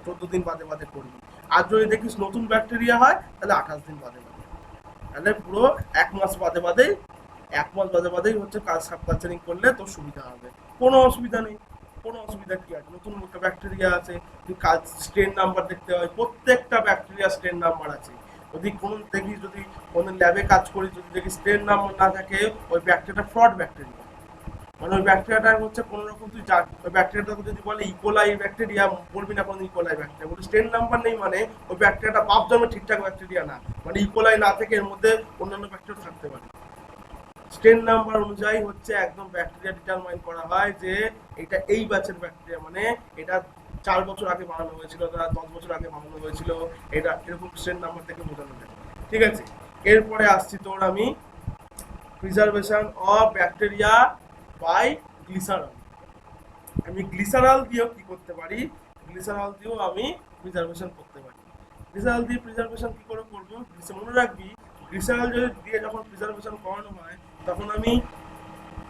14 দিন বাদে বাদে করবি। আর যদি দেখিস নতুন ব্যাকটেরিয়া হয় তাহলে 28 দিন বাদে বাদে, তাহলে পুরো 1 মাস বাদে বাদেই, 1 মাস বাদে বাদেই হচ্ছে সাব কালচারিং করলে তোর সুবিধা হবে, কোনো অসুবিধা নেই। কোনো অসুবিধা কি আছে, নতুন একটা ব্যাকটেরিয়া আছে, তুই স্ট্রেন নাম্বার দেখতে হয়, প্রত্যেকটা ব্যাকটেরিয়া স্ট্রেন নাম্বার আছে, যদি কোনো ল্যাবে কাজ করি যদি দেখি স্ট্রেন নাম্বার না থাকে, ওই ব্যাকটেরিয়াটা ফ্রড ব্যাকটেরিয়া, মানে ওই ব্যাকটেরিয়াটা হচ্ছে কোনো রকম তুই ওই ব্যাকটেরিয়াটা যদি বলে ইকোলাই ব্যাকটেরিয়া, বলবি না কোনো ইকোলাই ব্যাকটেরিয়া, বলি স্ট্রেন নাম্বার নেই মানে ওই ব্যাকটেরিয়াটা বাপ জন্মে ঠিকঠাক ব্যাকটেরিয়া না, মানে ইকোলাই না থেকে এর মধ্যে অন্যান্য ব্যাকটেরিয়া থাকতে পারে। স্ট্রেন নাম্বার অনুযায়ী হচ্ছে একদম ব্যাকটেরিয়া ডিটারমাইন করা হয় যে এটা এই ব্যাচের ব্যাকটেরিয়া, মানে এটা 4 বছর আগে বানানো হয়েছিল, তারা 10 বছর আগে বানানো হয়েছিল, এটা এরকম স্ট্রেন নাম্বার থেকে বোঝানো যায়। ঠিক আছে, এরপরে আসছি তোর আমি preservation of bacteria by glycerol. আমি গ্লিসারল দিয়েও কি করতে পারি, গ্লিসারল দিয়েও আমি প্রিজার্ভেশন করতে পারি। গ্লিসারল দিয়ে প্রিজার্ভেশন কি করে করবো, মনে রাখবি গ্লিসারল যদি দিয়ে যখন প্রিজার্ভেশন করানো হয় তখন আমি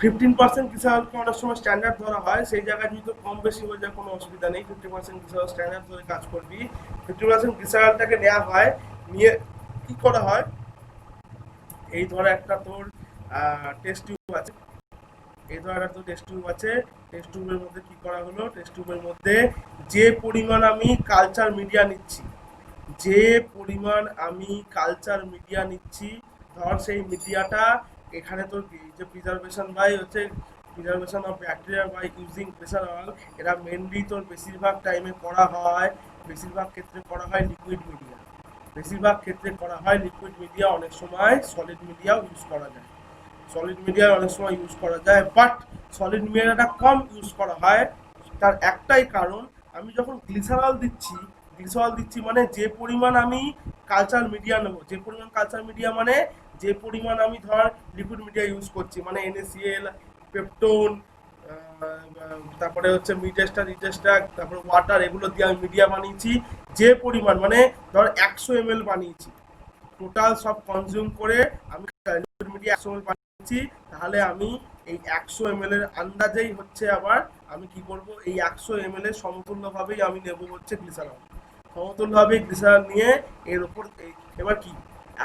15% গ্লিসারলকে অনেক সময় স্ট্যান্ডার্ড ধরা হয়, সেই জায়গায় যদি কম বেশি হয়ে যায় কোনো অসুবিধা নেই, 50% গ্লিসারল স্ট্যান্ডার্ড ধরে কাজ করবি। 50% গ্লিসারলটাকে নেওয়া হয়, নিয়ে কি করা হয়, এই ধর একটা তোর টেস্ট টিউব আছে, এই ধর একটা টেস্ট টিউব আছে, টেস্ট টিউবের মধ্যে কি করা হলো, টেস্ট টিউবের মধ্যে যে পরিমাণ আমি কালচার মিডিয়া নিচ্ছি, যে পরিমাণ আমি কালচার মিডিয়া নিচ্ছি, ধর সেই মিডিয়াটা এখানে তোর যে প্রিজার্ভেশন বাই হচ্ছে preservation of bacteria by using glycerol, এরা মেনলি তোর বেশিরভাগ টাইমে করা হয়, বেশিরভাগ ক্ষেত্রে করা হয় লিকুইড মিডিয়া, বেশিরভাগ ক্ষেত্রে করা হয় লিকুইড মিডিয়া, অনেক সময় সলিড মিডিয়াও ইউজ করা যায়, সলিড মিডিয়া অনেক সময় ইউজ করা যায়, বাট সলিড মিডিয়াটা কম ইউজ করা হয়। তার একটাই কারণ, আমি যখন গ্লিসারল দিচ্ছি, গ্লিসারল দিচ্ছি মানে যে পরিমাণ আমি কালচার মিডিয়া নেবো, যে পরিমাণ কালচার মিডিয়া মানে যে পরিমাণ আমি ধর লিকুইড মিডিয়া ইউজ করছি, মানে NaCl, পেপটোন, তারপরে হচ্ছে মিটেস্টার ইটেস্টার, তারপরে ওয়াটার, এগুলো দিয়ে আমি মিডিয়া বানিয়েছি, যে পরিমাণ মানে ধর 100 ml বানিয়েছি, টোটাল সব কনজিউম করে আমি লিকুইড মিডিয়া 100 ml বানিয়েছি, তাহলে আমি এই 100 ml এর আন্দাজেই হচ্ছে আবার আমি কি করব, এই 100 ml এর সমতুল্যভাবেই আমি নেব হচ্ছে গ্লিসারল, সমতুল্যভাবে গ্লিসারল নিয়ে এর উপর এবার কি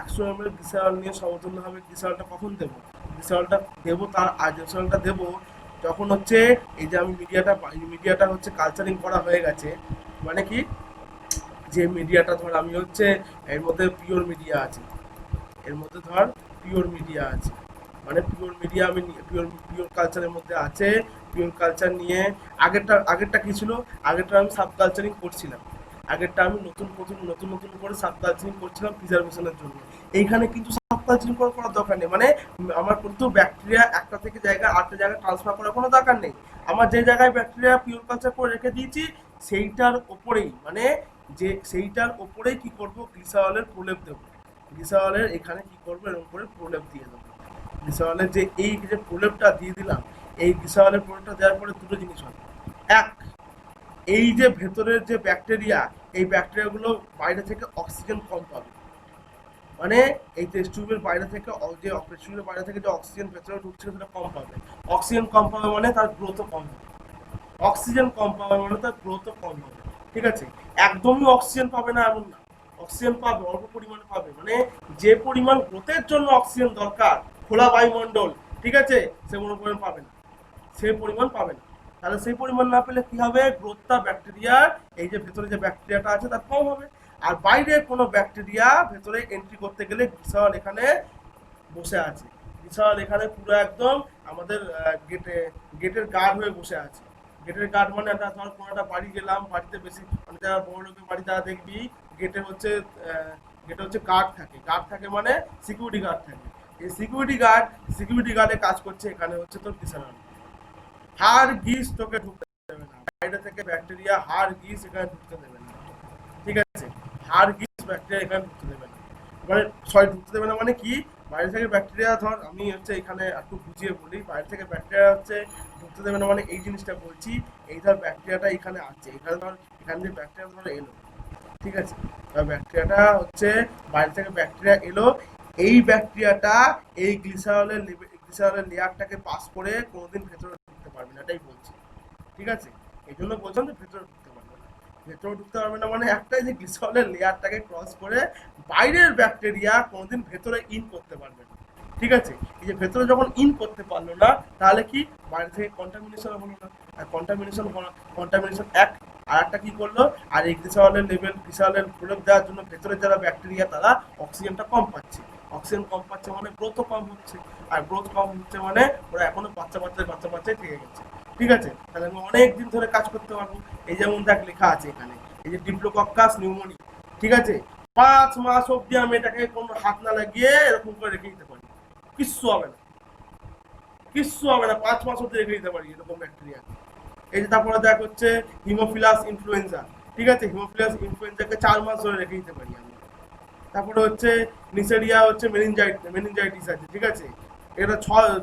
100 ml গ্লিসারল নিয়ে সমতুল্যভাবে গ্লিসারলটা কখন দেবো, গ্লিসারলটা দেবো তার গ্লিসারলটা দেবো যখন হচ্ছে এই যে আমি মিডিয়াটা হচ্ছে কালচারিং করা হয়ে গেছে, মানে কি যে মিডিয়াটা ধর আমি হচ্ছে এর মধ্যে পিওর মিডিয়া আছে, এর মধ্যে ধর পিওর মিডিয়া আছে, মানে পিওর মিডিয়া আমি পিওর পিওর কালচারের মধ্যে আছে, পিওর কালচার নিয়ে আগেরটা কি ছিল, আগেরটা আমি সাব কালচারিং করছিলাম, আগেরটা আমি নতুন নতুন করে সাব কালচারিং করছিলাম প্রিজার্ভেশনের জন্য, এইখানে কিন্তু সাব কালচারিং করার দরকার নেই, মানে আমার কিন্তু ব্যাকটেরিয়া একটা থেকে জায়গা আরেকটা জায়গায় ট্রান্সফার করার কোনো দরকার নেই, আমার যে জায়গায় ব্যাকটেরিয়া পিওর কালচার করে রেখে দিয়েছি সেইটার ওপরেই, মানে যে সেইটার ওপরেই কি করব, গ্লিসারলের প্রলেপ দেবো, গ্লিসারলের এখানে কি করবো এরকম করে প্রলেপ দিয়ে দেবো, গ্লিসারলের যে এই যে প্রলেপটা দিয়ে দিলাম, এই গ্লিসারলের প্রলেপটা দেওয়ার পরে দুটো জিনিস হবে, এক, এই যে ভেতরের যে ব্যাকটেরিয়া, এই ব্যাকটেরিয়াগুলো বাইরে থেকে অক্সিজেন কম পাবে, মানে এই টেস্ট টিউবের বাইরে থেকে যে টেস্ট টিউবের বাইরে থেকে যে অক্সিজেন ভেতরে ঢুকছে সেটা কম পাবে, অক্সিজেন কম পাবে মানে তার গ্রোথও কম হবে, অক্সিজেন কম পাবে মানে তার গ্রোথও কম হবে, ঠিক আছে, একদমই অক্সিজেন পাবে না এমন না, অক্সিজেন পাবে অল্প পরিমাণে পাবে, মানে যে পরিমাণ গ্রোথের জন্য অক্সিজেন দরকার খোলা বায়ুমণ্ডল, ঠিক আছে, সে কোনো পরিমাণ পাবে না, সেই পরিমাণ পাবে না, তাহলে সেই পরিমাণ না পেলে কি হবে, গ্রোথটা ব্যাকটেরিয়ার এই যে ভেতরে যে ব্যাকটেরিয়াটা আছে তার কম হবে, আর বাইরে কোনো ব্যাকটেরিয়া ভেতরে এন্ট্রি করতে গেলে গ্লিসারল এখানে বসে আছে, গ্লিসারল এখানে পুরো একদম আমাদের গেটের গার্ড হয়ে বসে আছে, গেটের গার্ড মানে একটা ধর কোনো একটা বাড়ি গেলাম, বাড়িতে বেশি মানে যারা বড় লোকের বাড়ি তারা দেখবি গেটে হচ্ছে গার্ড থাকে মানে সিকিউরিটি গার্ড থাকে, এই সিকিউরিটি গার্ডে কাজ করছে, এখানে হচ্ছে তোর গ্লিসারল, হাড় গিস তোকে ঢুকতে দেবে না, বাইরে থেকে ব্যাকটেরিয়া হাড় গিস এখানে ঢুকতে দেবে না, ঠিক আছে, হাড় গিস ব্যাকটেরিয়া এখানে ঢুকতে দেবে না, মানে ঢুকতে দেবে না মানে কি, বাইরে থেকে ব্যাকটেরিয়া ধর আমি হচ্ছে এখানে একটু বুঝিয়ে বলি, বাইরে থেকে ব্যাকটেরিয়া হচ্ছে ঢুকতে দেবে না মানে এই জিনিসটা বলছি, এই ধর ব্যাকটেরিয়াটা এখানে আছে, এখানে ধর এখান দিয়ে ব্যাকটেরিয়া ধর এলো, ঠিক আছে, ব্যাকটেরিয়াটা হচ্ছে বাইরে থেকে ব্যাকটেরিয়া এলো, এই ব্যাকটেরিয়াটা এই গ্লিসারলের লেয়ারটাকে পাস করে কোনোদিন ভেতরে ঢুকতে পারবে না, এটাই বলছি, ঠিক আছে, এই জন্য বলছিলাম যে ভেতরে ঢুকতে পারবে না, ভেতরে ঢুকতে পারবে না মানে একটাই যে গ্লিসারলের লেয়ারটাকে ক্রস করে বাইরের ব্যাকটেরিয়া কোনোদিন ভেতরে ইন করতে পারবে না, ঠিক আছে, এই যে ভেতরে যখন ইন করতে পারলো না তাহলে কি বাইরে থেকে কন্টামিনেশন হলো না, আর কন্টামিনেশন এক, আর একটা কি করলো, আর এই গ্লিসারলের প্রলেপ দেওয়ার জন্য ভেতরে যারা ব্যাকটেরিয়া তারা অক্সিজেনটা কম পাচ্ছে, অক্সিজেন কম পাচ্ছে মানে গ্রোথও কম হচ্ছে, আর গ্রোথ কম হচ্ছে মানে ওরা এখনো বাচ্চাই থেকে গেছে। ঠিক আছে, তাহলে আমি অনেক দিন ধরে কাজ করতে পারবো। এই যেমন দেখ লেখা আছে এখানে, এই যে ডিপ্লোকক্কাস নিউমোনি, ঠিক আছে, 5 মাস অব্দি আমি এটাকে কোনো হাত না লাগিয়ে এরকম করে রেখে দিতে পারি, কিচ্ছু হবে না, কিচ্ছু হবে না, 5 মাস অব্দি রেখে দিতে পারি এরকম ব্যাকটেরিয়া। এই যে তারপরে দেখ হচ্ছে হিমোফিলাস ইনফ্লুয়েঞ্জা, ঠিক আছে, হিমোফিলাস ইনফ্লুয়েঞ্জাকে 4 মাস ধরে রেখে দিতে পারি আমি। তারপরে হচ্ছে নিসেরিয়া হচ্ছে মেনিনজাইটিস আছে, ঠিক আছে, এটা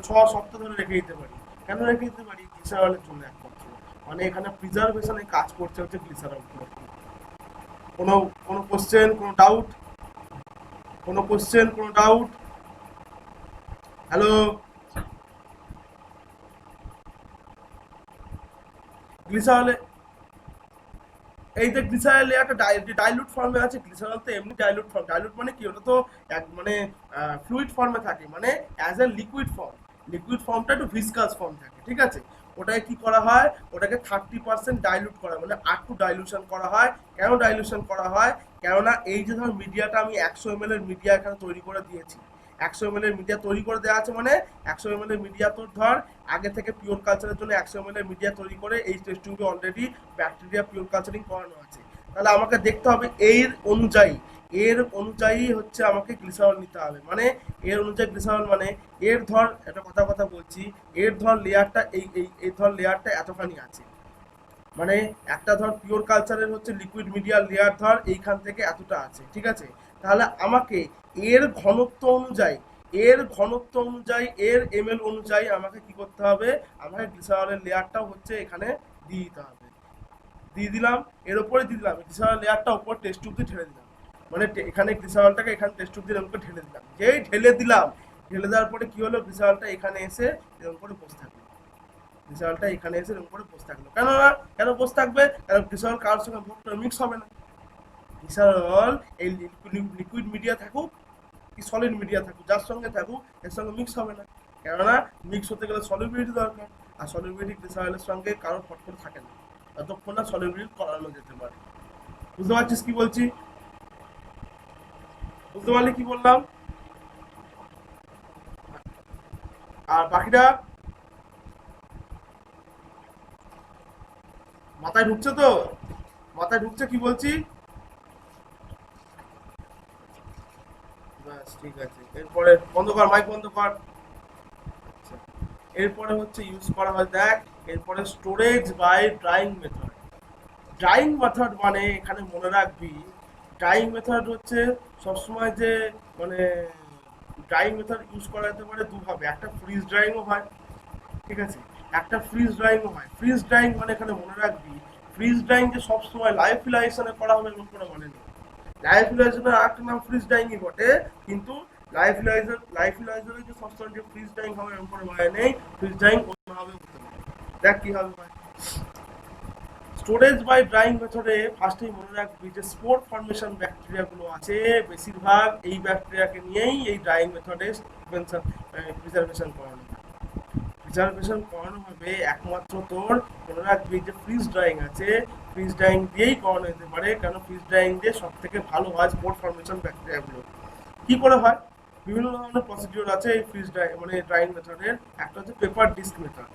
6 সপ্তাহ ধরে রেখে দিতে পারি। কেন রেখে দিতে পারি? গ্লিসারলের জন্য একমাত্র। মানে এখানে প্রিজার্ভেশনে কাজ করছে হচ্ছে গ্লিসারল। কোনো কোনো কোশ্চেন, কোনো ডাউট, কোনো কোশ্চেন, কোনো ডাউট? হ্যালো, গ্লিসারলে এই যে গ্লিসারল লেয়ারটা ডাইলুট ফর্মে আছে, গ্লিসারল তো এমনি ডাইলুট ফর্ম। ডাইলুট মানে কি? ওটা তো এক মানে ফ্লুইড ফর্মে থাকে, মানে as a liquid form. Liquid ফর্মটা একটু ভিসকাস ফর্ম থাকে, ঠিক আছে। ওটাকে কি করা হয়? ওটাকে 30% ডাইলুট করা, মানে আটটু ডাইলুশন করা হয়। কেন ডাইলুশন করা হয়? কেননা এই যে ধর মিডিয়াটা আমি 100 ml এর মিডিয়া এখানে তৈরি করে দিয়েছি, 100 ml এর মিডিয়া তৈরি করে দেওয়া আছে, মানে 100 ml এর মিডিয়া তোর ধর আগে থেকে পিওর কালচারের জন্য 100 ml এর মিডিয়া তৈরি করে এই টেস্ট টিউবে অলরেডি ব্যাকটেরিয়া পিওর কালচারিং করানো আছে। তাহলে আমাকে দেখতে হবে এর অনুযায়ী হচ্ছে আমাকে গ্লিসারল নিতে হবে। মানে এর অনুযায়ী গ্লিসারল মানে এর ধর একটা কথা বলছি, এর ধর লেয়ারটা এই ধর লেয়ারটা এতখানি আছে, মানে একটা ধর পিওর কালচারের হচ্ছে লিকুইড মিডিয়া লেয়ার ধর এইখান থেকে এতটা আছে, ঠিক আছে। তাহলে আমাকে এর ঘনত্ব অনুযায়ী এর এমএল অনুযায়ী আমাকে কি করতে হবে? আমাকে গ্লিসারলের লেয়ারটাও হচ্ছে এখানে দিয়ে দিতে হবে। দিয়ে দিলাম, এর উপরে দিয়ে দিলাম গ্লিসারল লেয়ারটা উপর টেস্ট টিউব দিয়ে ঢেলে দিলাম, মানে এখানে গ্লিসারলটাকে এখানে টেস্ট টিউব দিয়ে এরকম করে ঢেলে দিলাম। যেই ঢেলে দেওয়ার পরে কি হলো? গ্লিসারলটা এখানে এসে এরকম করে বসে থাকলো। গ্লিসারলটা এখানে এসে এরকম করে বসে থাকলো। কেন বসে থাকবে? কারণ গ্লিসারল কারোর সঙ্গে মিক্স হবে না। গ্লিসারল এই লিকুইড মিডিয়া থাকুক কি সলিড মিডিয়া থাকুক, যার সঙ্গে থাকুক, এর সঙ্গে মিক্স হবে না। কেননা মিক্স হতে গেলে সলিবিলিটি দরকার, আর সলিবিলিটি গ্লিসারলের সঙ্গে কারোর ফট করে থাকে না, ততক্ষণ না সলিবিলিটি করানো যেতে পারে। বুঝতে পারছিস কি বলছি? বুঝতে পারলি কি বললাম? আর বাকিটা মাথায় ঢুকছে তো? মাথায় ঢুকছে কি বলছি? ব্যাস ঠিক আছে। এরপরে বন্ধ কর, মাইক বন্ধ কর। আচ্ছা, এরপরে হচ্ছে ইউজ করা হয়, দেখ এরপরে storage by drying method. Drying method মানে এখানে মনে রাখবি, ড্রাইং মেথড হচ্ছে সবসময় যে মানে ড্রাইং মেথড ইউজ করা যেতে পারে দুভাবে, একটা ফ্রিজ ড্রাইংও হয়, ঠিক আছে, একটা ফ্রিজ ড্রাইংও হয়। ফ্রিজ ড্রাইং মানে এখানে মনে রাখবি, ফ্রিজ ড্রাইং যে সবসময় লাইফিলাইজেশনে করা হবে এমন কোনো মানে নেই। লাইফিলাইজেশনের আরেকটা নাম ফ্রিজ ডাইংই বটে, কিন্তু লাইফিলাইজারে যে সবসময় যে ফ্রিজ ডাইং হবে এমন কোনো মানে নেই। ফ্রিজ ডাইং অন্যভাবে হতে পারে। দেখ কি হবে ভাই। স্টোরেজ বাই ড্রাইং মেথডে ফার্স্টেই মনে রাখবি যে স্পোর ফর্মেশন ব্যাকটেরিয়াগুলো আছে, বেশিরভাগ এই ব্যাকটেরিয়াকে নিয়েই এই ড্রাইং মেথডে প্রিজার্ভেশন করানো হয়। প্রিজার্ভেশন করানো হবে একমাত্র তোর মনে রাখবি যে ফ্রিজ ড্রাইং আছে, ফ্রিজ ড্রাইং দিয়েই করানো যেতে পারে, কারণ ফ্রিজ ড্রাইং দিয়ে সব থেকে ভালো হয় স্পোর ফর্মেশন ব্যাকটেরিয়াগুলো। কি করে হয়? বিভিন্ন ধরনের প্রসিডিওর আছে এই ফ্রিজ ড্রাই মানে ড্রাইং মেথডের। একটা হচ্ছে paper disc method.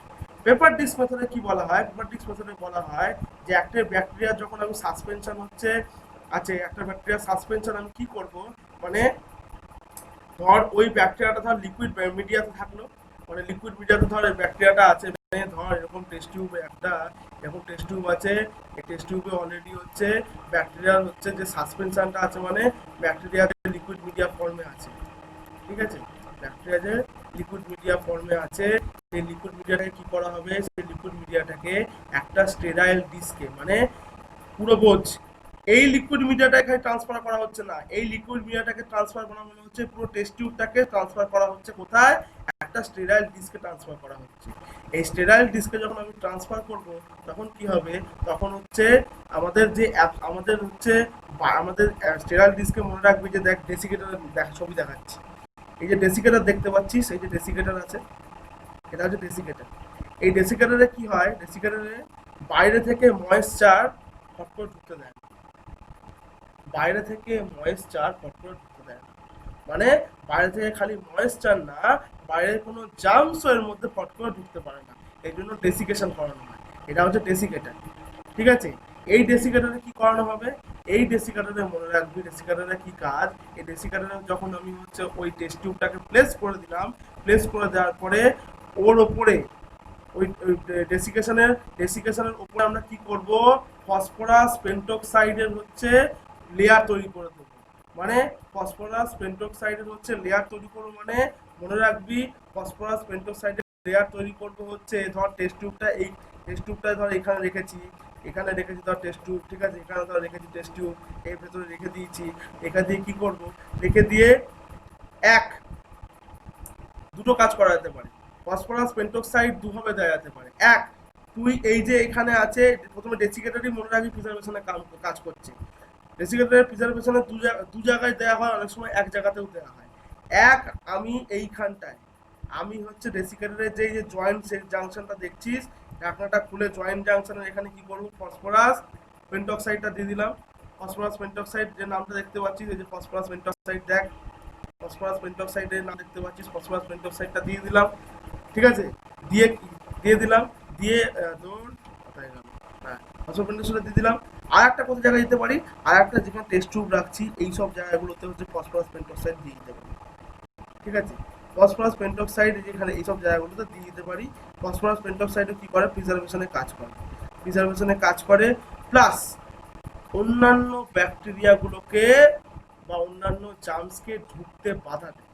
Paper disc মেথডে কি বলা হয়? পেপার ডিস্ক মেথডে বলা হয় যে একটা ব্যাকটেরিয়া যখন আমি সাসপেনশন হচ্ছে আছে, একটা ব্যাকটেরিয়া সাসপেনশন আমি কি করব, মানে ধর ওই ব্যাকটেরিয়াটা ধর লিকুইড মিডিয়াতে থাকলো, মানে লিকুইড মিডিয়াতে ধর ব্যাকটেরিয়াটা আছে, মানে ধর এরকম টেস্ট টিউব এরকম টেস্ট টিউব আছে, এই টেস্ট টিউবে অলরেডি হচ্ছে ব্যাকটেরিয়ার হচ্ছে যে সাসপেনশনটা আছে, মানে ব্যাকটেরিয়া লিকুইড মিডিয়া ফর্মে আছে, ঠিক আছে, ব্যাকটেরিয়া যে লিকুইড মিডিয়া ফর্মে আছে, সেই লিকুইড মিডিয়াটাকে কি করা হবে? সেই লিকুইড মিডিয়াটাকে একটা স্টেরাইল ডিস্কে, মানে পুরো বোঝ, এই লিকুইড মিডিয়াটা এখানে ট্রান্সফার করা হচ্ছে না, এই লিকুইড মিডিয়াটাকে ট্রান্সফার করা মানে হচ্ছে পুরো টেস্ট টিউবটাকে ট্রান্সফার করা হচ্ছে কোথায়? একটা স্টেরাইল ডিস্কে ট্রান্সফার করা হচ্ছে। এই স্টেরাইল ডিস্কে যখন আমি ট্রান্সফার করব তখন কি হবে? তখন হচ্ছে আমাদের যে আমাদের হচ্ছে আমাদের স্টেরাইল ডিস্কে মনে রাখবি যে দেখ ডেসিকেটার দেখ ছবি দেখাচ্ছি, এই যে ডেসিকেটার দেখতে পাচ্ছিস, এই যে ডেসিকেটার আছে, এটা হচ্ছে ডেসিকেটার। এই ডেসিকেটারে কি হয়? ডেসিকেটারে বাইরে থেকে ময়েশ্চার ফট করে ঢুকতে দেয় না, বাইরে থেকে ময়েশ্চার ফট করে ঢুকতে দেয় না। মানে বাইরে থেকে খালি ময়েশ্চার না, বাইরের কোনো জার্মসও এর মধ্যে ফট করে ঢুকতে পারে না, এই জন্য ডেসিকেশন করানো হয়। এটা হচ্ছে ডেসিকেটার, ঠিক আছে। এই ডেসিকেটারে কি করানো হবে, এই ডেসিকেটারে মনে রাখবি ডেসিকেটারে কি কাজ। এই ডেসিকেটারে যখন আমি হচ্ছে ওই টেস্ট টিউবটাকে প্লেস করে দিলাম, প্লেস করে দেওয়ার পরে ওর ওপরে ওই ডেসিকেশনের উপরে আমরা কি করব, ফসফরাস পেন্টক্সাইডের হচ্ছে লেয়ার তৈরি করে দেবো। মানে ফসফরাস পেন্টক্সাইডের হচ্ছে লেয়ার তৈরি করবো, মানে মনে রাখবি ফসফরাস পেন্টক্সাইডের লেয়ার তৈরি করবো হচ্ছে, ধর টেস্ট টিউবটা, এই টেস্ট টিউবটা ধর এখানে রেখেছি, এখানে রেখেছি ধর টেস্ট টিউব, ঠিক আছে, এখানে ধর রেখেছি টেস্ট টিউব, এর ভেতরে রেখে দিয়েছি। এখান দিয়ে কি করব, রেখে দিয়ে এক দুটো কাজ করা যেতে পারে। ফসফরাস পেন্টক্সাইড দুভাবে দেওয়া যেতে পারে। এক, তুই এই যে এখানে আছে, প্রথমে ডেসিকেটরই মনে রাখবি প্রিজার্ভেশনে কাজ করছে। ডেসিকেটরের প্রিজার্ভেশনে দু জায়গায় দেওয়া হয়, অনেক সময় এক জায়গাতেও দেওয়া হয়। এক, আমি এইখানটায় আমি হচ্ছে ডেসিকেটরের যে জয়েন্ট সেই জাংশনটা দেখছিস, ঢাকনাটা খুলে জয়েন্ট জাংশনের এখানে কি করবো, ফসফরাস পেন্টক্সাইডটা দিয়ে দিলাম। ফসফরাস পেন্টক্সাইড যে নামটা দেখতে পাচ্ছিস, এই যে ফসফরাস পেন্টক্সাইড, দেখ ফসফরাস পেন্টক্সাইডের নাম দেখতে পাচ্ছিস, ফসফরাস পেন্টক্সাইডটা দিয়ে দিলাম, ঠিক আছে। দিয়ে দিয়ে দিলাম, দিয়ে তোর কোথায় গেল, হ্যাঁ ফসফরাস পেন্টক্সাইড দিয়ে দিলাম। আর একটা কোথায় জায়গায় দিতে পারি, আর একটা যেখানে টেস্ট টিউব রাখছি এই সব জায়গাগুলোতে হচ্ছে ফসফরাস পেন্টক্সাইড দিয়ে দিতে পারি, ঠিক আছে। ফসফরাস পেন্টক্সাইড যেখানে এইসব জায়গাগুলোতে দিয়ে দিতে পারি। ফসফরাস পেন্টক্সাইডও কি করে, প্রিজার্ভেশনে কাজ করে, প্রিজার্ভেশনে কাজ করে, প্লাস অন্যান্য ব্যাকটেরিয়াগুলোকে বা অন্যান্য জার্মসকে ঢুকতে বাধা দেয়,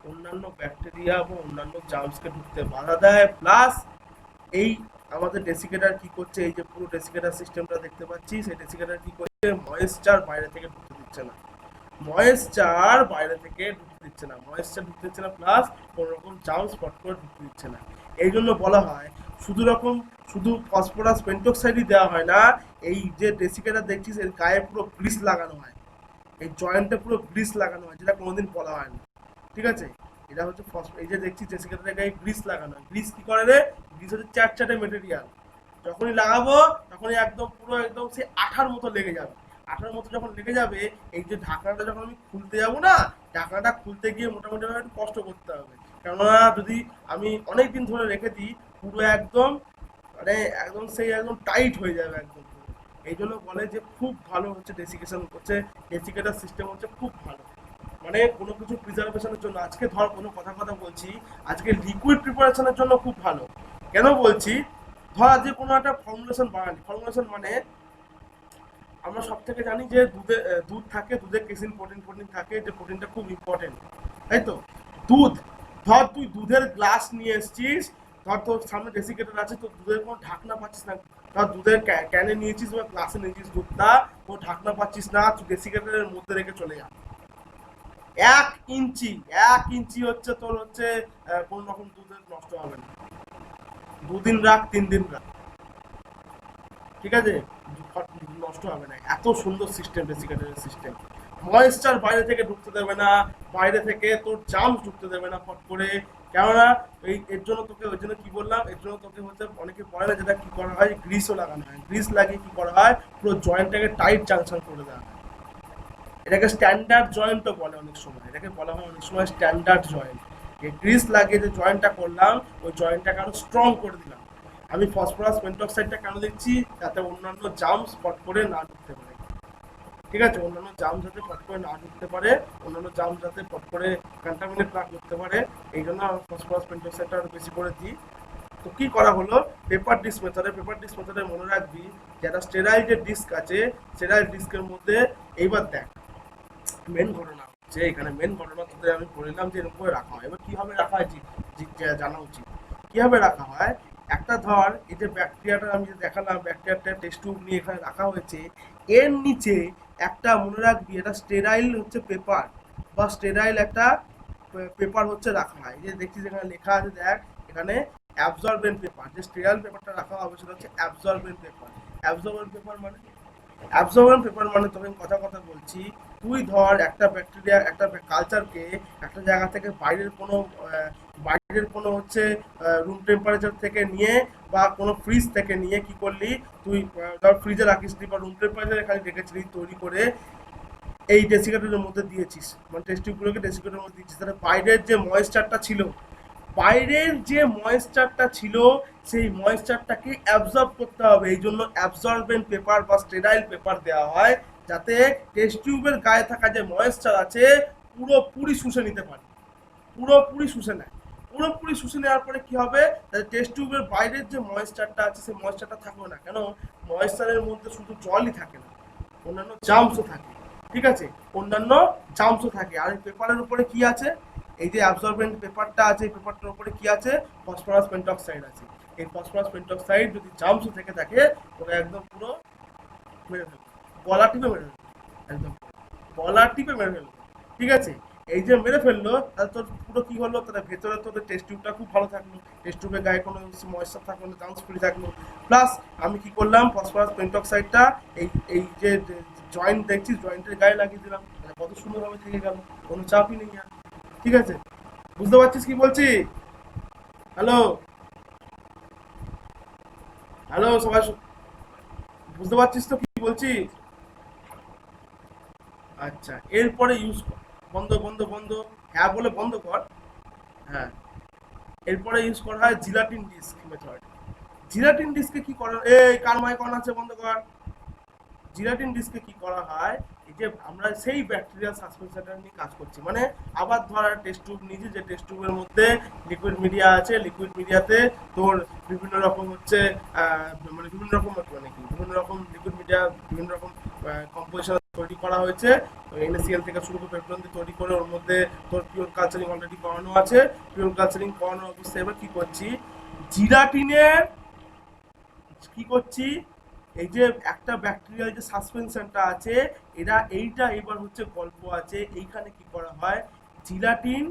অন্যান্য ব্যাকটেরিয়া বা অন্যান্য জার্মসকে ঢুকতে বাধা দেয়। প্লাস এই আমাদের ডেসিকেটার কি করছে, এই যে পুরো ডেসিকেটার সিস্টেমটা দেখতে পাচ্ছি, সেই ডেসিকেটার কি করছে, ময়েশ্চার বাইরে থেকে ঢুকতে দিচ্ছে না, ময়েশ্চার বাইরে থেকে ঢুকতে দিচ্ছে না, ময়েশ্চার ঢুকতে দিচ্ছে না, প্লাস কোনো রকম জার্মস স্পট করে ঢুকতে দিচ্ছে না। এই জন্য বলা হয় শুধু ফসফরাস পেন্টক্সাইডই দেওয়া হয় না, এই যে ডেসিকেটার দেখছিস এর গায়ে পুরো গ্রিস লাগানো হয়, এই জয়েন্টে পুরো গ্রিস লাগানো হয়, যেটা কোনোদিন বলা হয় না, ঠিক আছে। এটা হচ্ছে এই যে দেখছি ডেসিকেটারের গায়ে গ্রিস লাগানো হয়। গ্রিস কি করে রে, গ্রিস হচ্ছে চ্যাটচ্যাটে মেটেরিয়াল, যখনই লাগাবো তখনই একদম পুরো একদম সে আঠার মতো লেগে যাবে। আঠার মতো যখন লেগে যাবে, এই যে ঢাকনাটা যখন আমি খুলতে যাবো না, ঢাকনাটা খুলতে গিয়ে মোটামুটি একটু কষ্ট করতে হবে, কেননা যদি আমি অনেক দিন ধরে রেখে দিই পুরো একদম মানে একদম সেই একদম টাইট হয়ে যাবে একদম। এই জন্য বলে যে খুব ভালো হচ্ছে ডেসিকেশন হচ্ছে, ডেসিকেটার সিস্টেম হচ্ছে খুব ভালো, মানে কোনো কিছু প্রিজার্ভেশনের জন্য। আজকে ধর কোনো কথা বলছি, আজকে লিকুইড প্রিপারেশনের জন্য খুব ভালো। কেন বলছি, ধর আজকে কোনো একটা ফর্মুলেশন বানালি, ফর্মুলেশন মানে আমরা সব থেকে জানি যে দুধ থাকে, দুধে কেসিন প্রোটিন থাকে, যে প্রোটিনটা খুব ইম্পর্টেন্ট, তাই তো। দুধ, ধর তুই দুধের গ্লাস নিয়ে এসছিস, ধর তোর সামনে ডেসিকেটার আছে, তো দুধের কোনো ঢাকনা পাচ্ছিস না, ধর দুধের ক্যানে নিয়েছিস বা গ্লাসে নিয়েছিস দুধটা, ও ঢাকনা পাচ্ছিস না, তুই ডেসিকেটারের মধ্যে রেখে চলে যা। 1 ইঞ্চি, 1 ইঞ্চি হচ্ছে তোর হচ্ছে কোন রকম দুধের নষ্ট হবে না, 2 দিন রাখ 3 দিন রাখ, ঠিক আছে, নষ্ট হবে না। এত সুন্দর সিস্টেম ডেসিকেটারের সিস্টেম, ময়েশ্চার বাইরে থেকে ঢুকতে দেবে না, বাইরে থেকে তোর জার্মস ঢুকতে দেবে না ফট করে। কেননা এর জন্য তোকে, ওই জন্য কি বললাম, এর জন্য তোকে হচ্ছে অনেকে পড়ে না, যেটা কি করা হয়, গ্রিসও লাগানো হয়, গ্রিস লাগিয়ে কি করা হয়, পুরো জয়েন্টটাকে টাইট জাংশন করে দেওয়া হয়। এটাকে স্ট্যান্ডার্ড জয়েন্টও বলে অনেক সময়, এটাকে বলা হয় অনেক সময় স্ট্যান্ডার্ড জয়েন্ট। এই গ্রিস লাগিয়ে যে জয়েন্টটা করলাম, ওই জয়েন্টটাকে আরো স্ট্রং করে দিলাম। আমি ফসফরাস পেন্টক্সাইডটা কেন দিচ্ছি, যাতে অন্যান্য জার্মস ফট করে না ঢুকতে পারে, ঠিক আছে, অন্যান্য জার্মস যাতে ফট করে না ঢুকতে পারে, অন্যান্য জার্মস যাতে ফট করে কন্টামিনেট না করতে পারে, এই জন্য আমি ফসফরাস পেন্টক্সাইডটা আরো বেশি করে দিই। তো কি করা হলো, পেপার ডিস্ক মেথডে মনে রাখবি, যারা স্টেরাইল যে ডিস্ক আছে, স্টেরাইল ডিস্কের মধ্যে, এইবার দেখ মেন ঘটনা হচ্ছে এখানে, মেন ঘটনা তোদের আমি বললাম যে এরকম করে রাখা হয়। এবার কিভাবে রাখা হয় জানা উচিত, কিভাবে রাখা হয়। একটা ধর এই যে ব্যাকটেরিয়াটা আমি যে দেখালাম, ব্যাকটেরিয়াটা টেস্ট টিউব নিয়ে এখানে রাখা হয়েছে, এর নিচে একটা মনে রাখবি, এটা স্টেরাইল হচ্ছে পেপার বা স্টেরাইল একটা পেপার হচ্ছে রাখা হয়। এই যে দেখছিস এখানে লেখা আছে, দেখ এখানে অ্যাবজর্বেন্ট পেপার, যে স্টেরাইল পেপারটা রাখা হবে সেটা হচ্ছে অ্যাবজর্বেন্ট পেপার। অ্যাবজর্বেন্ট পেপার মানে তোকে কথা বলছি, তুই ধর একটা ব্যাকটেরিয়া, একটা কালচারকে একটা জায়গা থেকে বাইরের কোনো হচ্ছে রুম টেম্পারেচার থেকে নিয়ে বা কোনো ফ্রিজ থেকে নিয়ে কি করলি, তুই ধর ফ্রিজে রাখিস বা রুম টেম্পারেচারে খালি রেখেছিলি তৈরি করে, এই ডেসিকেটরের মধ্যে দিয়েছিস, মানে টেস্ট টিউবগুলোকে ডেসিকেটরের মধ্যে দিয়েছিস, তাহলে বাইরের যে ময়েশ্চারটা ছিল, বাইরের যে ময়েশ্চারটা ছিল সেই ময়েশ্চারটাকে অ্যাবজর্ব করতে হবে। এই জন্য অ্যাবজর্বেন্ট পেপার বা স্টেরাইল পেপার দেওয়া হয়, যাতে টেস্ট টিউবের গায়ে থাকা যে ময়েশ্চার আছে পুরোপুরি শুষে নিতে পারে, পুরোপুরি শুষে নেয়। পুরোপুরি শুষে নেওয়ার পরে কি হবে, টেস্ট টিউবের বাইরের যে ময়েশ্চারটা আছে সেই ময়েশ্চারটা থাকবে না। কেন? ময়েশ্চারের মধ্যে শুধু জলই থাকে না, অন্যান্য জার্মসও থাকে। ঠিক আছে, অন্যান্য জার্মসও থাকে। আর এই পেপারের উপরে কি আছে, এই যে অ্যাবজর্বেন্ট পেপারটা আছে, এই পেপারটার উপরে কি আছে, ফসফরাস পেন্টক্সাইড আছে। এই ফসফরাস পেন্টক্সাইড যদি জার্মসও থেকে থাকে, ওটা একদম পুরো মেরে ফেলবে, গলা টিপে মেরে ফেলবে, একদম গলা টিপে মেরে ফেলবে। ঠিক আছে, এই যে মেরে ফেললো, তাহলে তোর পুরো কি হলো, তাহলে ভেতরে তোদের টেস্ট টিউবটা খুব ভালো থাকলো, টেস্ট টিউবের গায়ে কোনো ময়েশ্চার থাকলো না, চান্স ফ্রি থাকলো। প্লাস আমি কি করলাম, ফসফরাস পেন্টক্সাইডটা এই এই যে জয়েন্ট দেখছিস, জয়েন্টের গায়ে লাগিয়ে দিলাম, তাহলে কত সুন্দরভাবে থেকে গেল, কোনো চাপই নেই আর। ঠিক আছে, বুঝতে পারছিস কি বলছি? হ্যালো, হ্যালো সবাই, বুঝতে পারছিস তো কি বলছি? আচ্ছা, এরপরে ইউজ কর, বন্ধ বন্ধ বন্ধ, হ্যাঁ বলে বন্ধ কর। হ্যাঁ, এরপরে ইউজ করা হয় জিলাটিন ডিস্ক মেথড। জিলাটিন ডিস্কে কি করা, এই কার মাইক অন আছে, বন্ধ কর। জিলাটিন ডিস্কে কি করা হয়, এই যে আমরা সেই ব্যাকটেরিয়াল সাসপেনশনটা নিয়ে কাজ করছি, মানে আবার ধর টেস্ট টিউব নিয়েছি, যে টেস্ট টিউবের মধ্যে লিকুইড মিডিয়া আছে, লিকুইড মিডিয়াতে তোর বিভিন্ন রকম হচ্ছে মানে বিভিন্ন রকম মানে কি বিভিন্ন রকম লিকুইড মিডিয়া, বিভিন্ন রকম কম্পোজিশন তৈরি করা হয়েছে। NaCl থেকে শুরু করে পেট্রোল দিয়ে তৈরি করে, ওর মধ্যে তোর পিওর কালচারিং অলরেডি করানো আছে। পিওর কালচারিং করানোর অবস্থায় এবার কি করছি, জিলাটিনের কি করছি, এই যে একটা ব্যাকটেরিয়াল যে সাসপেনশনটা আছে, এইটা এবার হচ্ছে গল্প আছে। এইখানে কি করা হয়, জিলাটিন,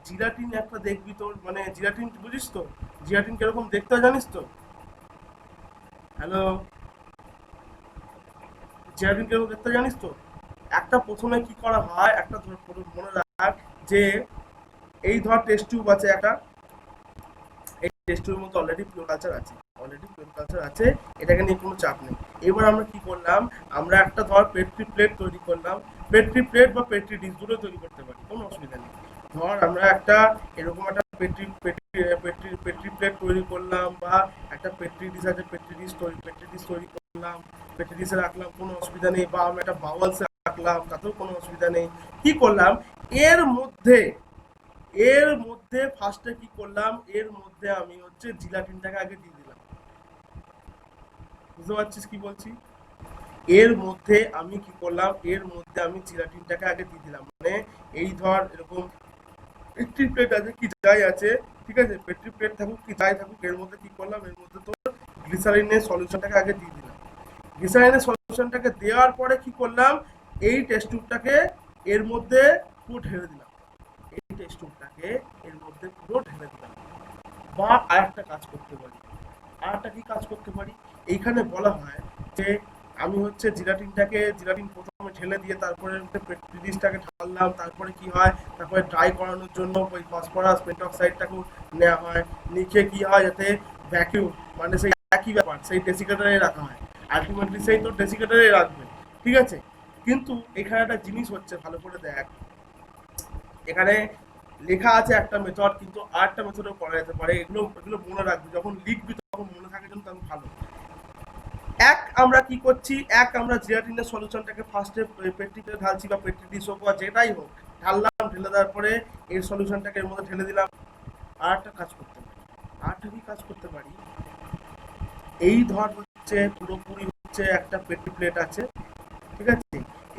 জিলাটিন একটা দেখবি তোর, মানে জিলাটিন বুঝিস তো, জিলাটিন কিরকম দেখতে হয় জানিস তো? হ্যালো, জিলাটিন কিরকম দেখতে হয় জানিস তো? একটা প্রথমে কি করা হয়, একটা ধর মনে রাখ, যে এই ধর টেস্ট টিউব আছে একটা, এই টেস্ট টিউবের মধ্যে অলরেডি পিওর কালচার আছে, অলরেডি পিওর কালচার আছে, এটাকে নিয়ে কোনো চাপ নেই। এবার আমরা কি করলাম, আমরা একটা ধর পেট্রি প্লেট তৈরি করলাম, পেট্রি প্লেট বা পেট্রি ডিশ দুটো তৈরি করতে পারি, কোনো অসুবিধা নেই। ধর আমরা একটা এরকম একটা পেট্রি পেট্রি পেট্রি পেট্রি প্লেট তৈরি করলাম, বা একটা পেট্রি ডিশ আছে, পেট্রি ডিশ তৈরি করলাম, পেট্রি ডিশে রাখলাম, কোনো অসুবিধা নেই। বা আমরা একটা বাওয়ালসে রাখলাম, তাতেও কোনো অসুবিধা নেই। কি করলাম, এর মধ্যে এর মধ্যে ফার্স্টে কি করলাম, এর মধ্যে আমি হচ্ছে জিলাটিনটাকে আগে দিয়ে দিলাম। বুঝতে পারছিস কি বলছি? এর মধ্যে আমি কি করলাম, এর মধ্যে আমি জিলাটিনটাকে আগে দিয়ে দিলাম, মানে এই ধর এরকম পেট্রি প্লেট আছে কি যাই আছে, ঠিক আছে, পেট্রি প্লেট থাকুক কি যাই থাকুক, এর মধ্যে কি করলাম, এর মধ্যে তো গ্লিসারিনের সলিউশনটাকে আগে দিয়ে দিলাম। গ্লিসারিনের সলিউশনটাকে দেওয়ার পরে কি করলাম, এই টেস্ট টিউবটাকে এর মধ্যে পুরো ঢেলে দিলাম, এই টেস্ট টিউবটাকে এর মধ্যে পুরো ঢেলে দিলাম। বা আরেকটা কাজ করতে পারি, আরেকটা কি কাজ করতে পারি, এইখানে বলা হয় যে আমি হচ্ছে জিলাটিন প্রথমে ঢেলে দিয়ে তারপরে জিনিসটাকে ঢাললাম, তারপরে কি হয়, তারপরে ড্রাই করানোর জন্য ওই ফসফরাস পেন্টক্সাইডটাকেও নেওয়া হয়, নিচে কি হয়, যাতে ভ্যাকিউম, মানে সেই একই ব্যাপার, সেই ডেসিকেটারে রাখা হয়, আলটিমেটলি সেই তো ডেসিকেটারে রাখবে। ঠিক আছে, কিন্তু এখানে একটা জিনিস হচ্ছে, ভালো করে দেখ, এখানে লেখা আছে একটা মেথড, কিন্তু আরেকটা মেথডও করা যেতে পারে। এগুলো এগুলো মনে রাখবি, যখন লিখবি তখন মনে থাকে জন্য তখন ভালো। আমরা কি করছি, আমরা জিলাটিনের সলিউশনটাকে ফার্স্টে পেট্রিতে ঢালছি, বা পেট্রি ডিশ হোক বা যেটাই হোক, ঢাললাম, ঢেলে দেওয়ার পরে এর সলিউশনটাকে এর মধ্যে ঢেলে দিলাম। আর একটা কাজ করতে পারি, আরেকটা কি কাজ করতে পারি, এই ধর হচ্ছে পুরোপুরি হচ্ছে একটা পেট্রি প্লেট আছে, ঠিক আছে,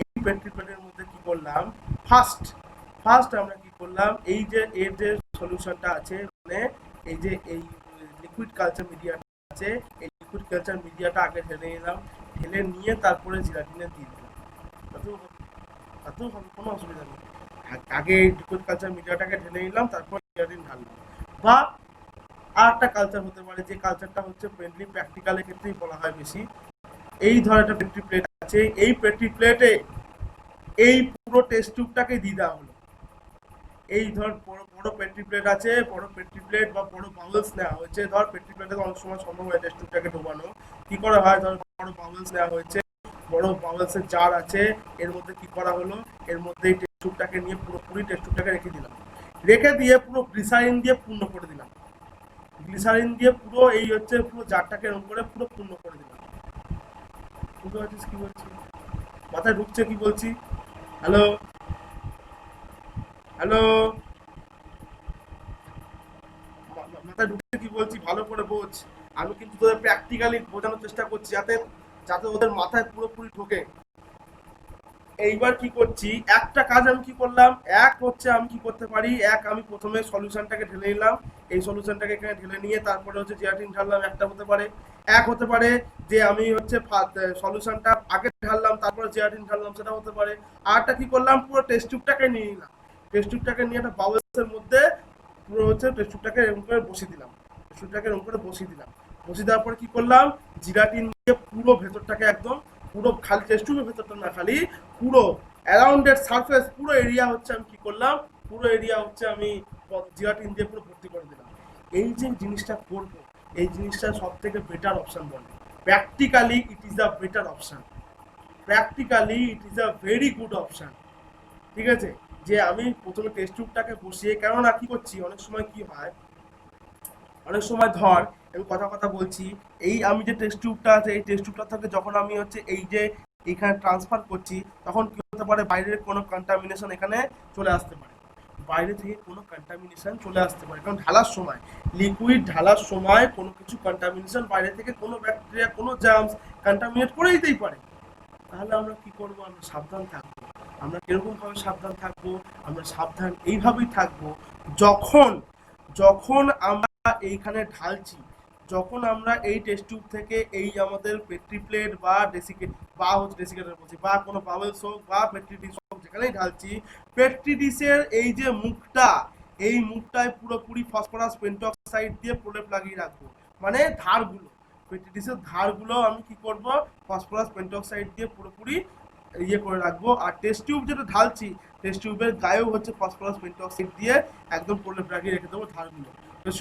এই পেট্রি প্লেটের মধ্যে কি করলাম, ফার্স্ট ফার্স্ট আমরা কি করলাম, এই যে এর যে সলিউশনটা আছে, মানে এই যে এই লিকুইড কালচার মিডিয়াটা আছে, এই লিকুইড কালচার মিডিয়াটা আগে ঢেলে নিলাম, ঢেলে নিয়ে তারপরে জিলাটিনে দিয়ে দিলাম, তাতেও হবে, তাতেও হবে, কোনো অসুবিধা নেই। আগে লিকুইড কালচার মিডিয়াটাকে ঢেলে নিলাম, তারপর জিলাটিন ঢাললাম। বা আর একটা কালচার হতে পারে, যে কালচারটা হচ্ছে মেনলি প্র্যাকটিক্যালের ক্ষেত্রেই বলা হয় বেশি। এই ধর একটা পেট্রি প্লেট আছে, এই পেট্রি প্লেটে এই পুরো টেস্ট টিউবটাকে দিয়ে দেওয়া হলো। এই ধর বড় বড় পেট্রি প্লেট আছে, বড় পেট্রি প্লেট বা বড় বাউলস নেওয়া হয়েছে, ধর পেট্রি প্লেটে অনেক সময় সম্ভব হয় টেস্ট টিউবটাকে ঢোকানো, কি করা হয়, ধর বড় বাউলস নেওয়া হয়েছে, বড় বাবলসের জার আছে, এর মধ্যে কি করা হলো, এর মধ্যে এই টেস্ট টিউবটাকে নিয়ে পুরোপুরি টেস্ট টিউবটাকে রেখে দিলাম, রেখে দিয়ে পুরো গ্লিসারিন দিয়ে পূর্ণ করে দিলাম, গ্লিসারিন দিয়ে পুরো এই হচ্ছে পুরো জারটাকে এরকম করে পুরো পূর্ণ করে দিলাম। বুঝতে পারছিস কি বলছি? মাথায় ঢুকছে কি বলছি? হ্যালো হ্যালো, মাথায় ঢুকছে কি বলছি ভালো করে বোঝ। আমি কিন্তু তোদের প্র্যাকটিক্যালি বোঝানোর চেষ্টা করছি যাতে যাতে ওদের মাথায় পুরোপুরি ঢোকে। এইবার কি করছি, একটা কাজ আমি কি করলাম, এক হচ্ছে আমি কি করতে পারি, এক আমি প্রথমে সলিউশনটাকে ঢেলে নিলাম, এই সলিউশনটাকে এখানে ঢেলে নিয়ে তারপরে হচ্ছে জিয়াটিন ঢাললাম, একটা হতে পারে। এক হতে পারে যে আমি হচ্ছে সলিউশনটা আগে ঢাললাম তারপরে জিয়াটিন ঢাললাম, সেটা হতে পারে। আরটা কি করলাম, পুরো টেস্ট টিউবটাকে নিয়ে নিলাম, টেস্ট টিউবটাকে নিয়ে একটা বাবলসের মধ্যে পুরো হচ্ছে টেস্ট টিউবটাকে এরকম করে বসিয়ে দিলাম, টেস্ট টিউবটাকে এরকম করে বসিয়ে দিলাম, বসিয়ে দেওয়ার পরে কি করলাম, জিরাটিন দিয়ে পুরো ভেতরটাকে একদম পুরো খালি টেস্ট টিউবের ভেতরটা না, খালি পুরো অ্যারাউন্ডেড সারফেস পুরো এরিয়া হচ্ছে আমি কি করলাম, পুরো এরিয়া হচ্ছে আমি জিরাটিন দিয়ে পুরো ভর্তি করে দিলাম। এই যে জিনিসটা করব, এই জিনিসটা সব থেকে বেটার অপশন বলে, practically it is a better option, practically it is a very good option. ঠিক আছে, যে আমি প্রথমে টেস্ট টিউবটাকে বসিয়ে, কেননা কি করছি অনেক সময় কি হয়, অনেক সময় ধর আমি কথা কথা বলছি, এই আমি যে টেস্ট টিউবটা আছে এই টেস্ট টিউবটা থেকে যখন আমি হচ্ছে এই যে এখানে ট্রান্সফার করছি, তখন কি হতে পারে, বাইরের কোনো কন্টামিনেশন এখানে চলে আসতে পারে, বাইরে থেকে কোনো কন্টামিনেশন চলে আসতে পারে, কারণ ঢালার সময় লিকুইড ঢালার সময় কোনো কিছু কন্টামিনেশন বাইরে থেকে কোনো ব্যাকটেরিয়া কোনো জার্মস কন্টামিনেট করে দিতেই পারে। তাহলে আমরা কি করব, আমরা সাবধান থাকবো। আমরা কিরকম ভাবে সাবধান থাকবো, আমরা সাবধান এইভাবেই থাকবো, যখন যখন আমরা এইখানে ঢালছি, যখন আমরা এই টেস্ট টিউব থেকে এই আমাদের পেট্রি প্লেট বা ডেসিকেট বা হচ্ছে ডেসিকেটার বলছি বা কোনো বাবলস হোক বা পেট্রি ডিশ হোক যেখানেই ঢালছি, পেট্রি ডিশের এই যে মুখটা, এই মুখটায় পুরোপুরি ফসফরাস পেন্টক্সাইড দিয়ে প্রলেপ লাগিয়ে রাখবো, মানে ধারগুলো, পেট্রি ডিশের ধারগুলো আমি কি করব, ফসফরাস পেন্টক্সাইড দিয়ে পুরোপুরি ইয়ে করে রাখবো। আর টেস্ট টিউব যেটা ঢালছি, টেস্ট টিউবের গায়েও হচ্ছে ফসফরাস পেন্টক্সাইড দিয়ে একদম প্রলেপ লাগিয়ে রেখে দেবো ধারগুলো। টেস্ট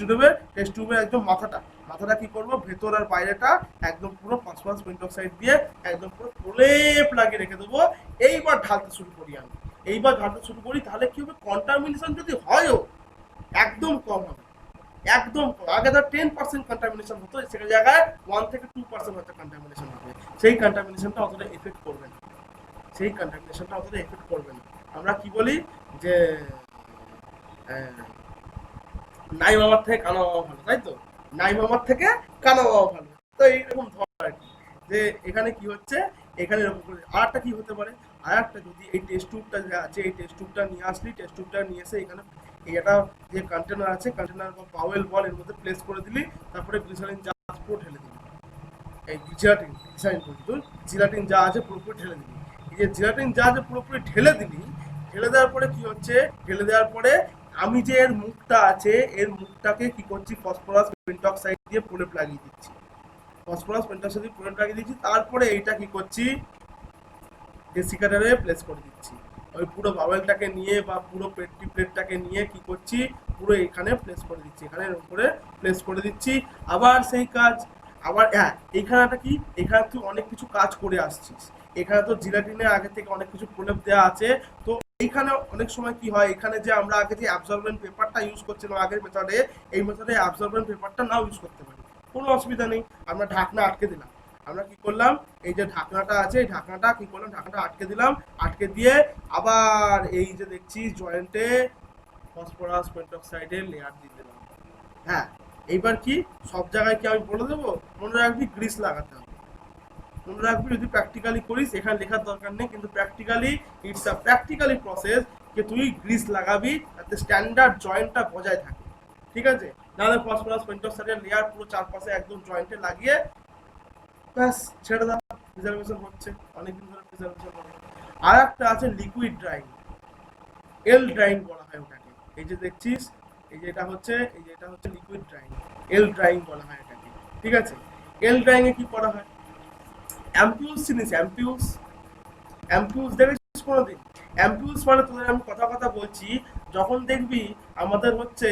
টিউবের একদম মাথাটা, মাথাটা কি করবো, ভেতর আর বাইরেটা একদম পুরো ফসফরাস পেন্টক্সাইড দিয়ে একদম পুরো প্রলেপ লাগিয়ে রেখে দেবো। এইবার ঢালতে শুরু করি আমি, এইবার ঢালতে শুরু করি, তাহলে কি হবে, কন্টামিনেশন যদি হয়ও একদম কম হবে, একদম কম। আগে ধর 10% কন্টামিনেশন হতো, সেখানে জায়গায় 1 থেকে 2% হয়তো কন্টামিনেশন হবে, সেই কন্টামিনেশনটা অতটা এফেক্ট করবে না, সেই কন্টামিনেশনটা অতটা এফেক্ট করবে না। আমরা কি বলি যে নাই মামার থেকে কানা মামা ভালো, তাই তো, নাই মামার থেকে কানা মামা ভালো, তো এইরকম ধর আর কি, যে এখানে কি হচ্ছে, এখানে এরকম করে। আর একটা কি হতে পারে, আর একটা যদি এই টেস্ট টিউবটা যে আছে এই টেস্ট টিউবটা নিয়ে আসলি, টেস্ট টিউবটা নিয়ে এসে এখানে এটা যে কন্টেনার আছে, কন্টেনার বা পাওয়েল বল এর মধ্যে প্লেস করে দিলি, তারপরে গ্লিসারিন জাহাজ পুরো ঢেলে দিলি, এই জিলাটিন গ্লিসারিন বলছি তোর, জিলাটিন যা আছে পুরোপুরি ঢেলে দিলি। এই যে জিলাটিন যা আছে পুরোপুরি ঢেলে দিলি, ঢেলে দেওয়ার পরে কি হচ্ছে, ঢেলে দেওয়ার পরে আমি যে এর মুখটা আছে, এর মুখটাকে কি করছি, ফসফরাস পেন্টক্সাইড দিয়ে প্রলেপ লাগিয়ে দিচ্ছি, ফসফরাস পেন্টক্সাইড দিয়ে প্রলেপ লাগিয়ে দিচ্ছি। তারপরে এইটা কি করছি, ডেসিকেটারে প্লেস করে দিচ্ছি, ওই পুরো বাবেলটাকে নিয়ে বা পুরো পেট্রি প্লেটটাকে নিয়ে কি করছি, পুরো এখানে প্লেস করে দিচ্ছি, এখানে এরকম করে প্লেস করে দিচ্ছি। আবার সেই কাজ, আবার হ্যাঁ এইখানেটা কি, এখানে তুই অনেক কিছু কাজ করে আসছিস, এখানে তো জিলাটিনে আগে থেকে অনেক কিছু প্রলেপ দেওয়া আছে, তো এইখানে অনেক সময় কি হয়, এখানে যে আমরা আগে যে অ্যাবজর্বেন্ট পেপারটা ইউজ করছিলাম আগের মেথডে, এই মেথডে অ্যাবজর্বেন্ট পেপারটা নাও ইউজ করতে পারি, কোনো অসুবিধা নেই। আমরা ঢাকনা আটকে দিলাম, আমরা কি করলাম, এই যে ঢাকনাটা আছে এই ঢাকনাটা কি করলাম, ঢাকনাটা আটকে দিলাম, আটকে দিয়ে আবার এই যে দেখছি জয়েন্টে ফসফরাস পেন্টক্সাইডের লেয়ার দিয়ে দিলাম। হ্যাঁ, এইবার কি সব জায়গায় কি আমি বলে দেবো, মনে রাখবি গ্রিস লাগাতে হবে, মনে রাখবি, যদি প্র্যাকটিক্যালি করিস এখানে লেখার দরকার নেই, কিন্তু practically it's a practically process যে তুই গ্রিস লাগাবি যাতে স্ট্যান্ডার্ড জয়েন্টটা বজায় থাকে, ঠিক আছে, নাহলে ফসফরাস পেন্টক্সাইডের লেয়ার পুরো চারপাশে একদম জয়েন্টে লাগিয়ে ব্যাস ছেড়ে দাও, প্রিজার্ভেশন হচ্ছে, অনেকদিন ধরে প্রিজার্ভেশন হবে। আর একটা আছে লিকুইড ড্রাইং, এল ড্রাইং বলা হয় ওটাকে, এই যে দেখছিস, এই যে এটা হচ্ছে, এই যে এটা হচ্ছে লিকুইড ড্রাইং, এল ড্রাইং বলা হয় এটাকে, ঠিক আছে। এল ড্রাইং এ কি করা হয়, অ্যাম্পিউলস চিনিস, অ্যাম্পিউলস, অ্যাম্পিউলস দেখেছিস কোনোদিন? অ্যাম্পিউলস মানে তোদের আমি কথা কথা বলছি, যখন দেখবি আমাদের হচ্ছে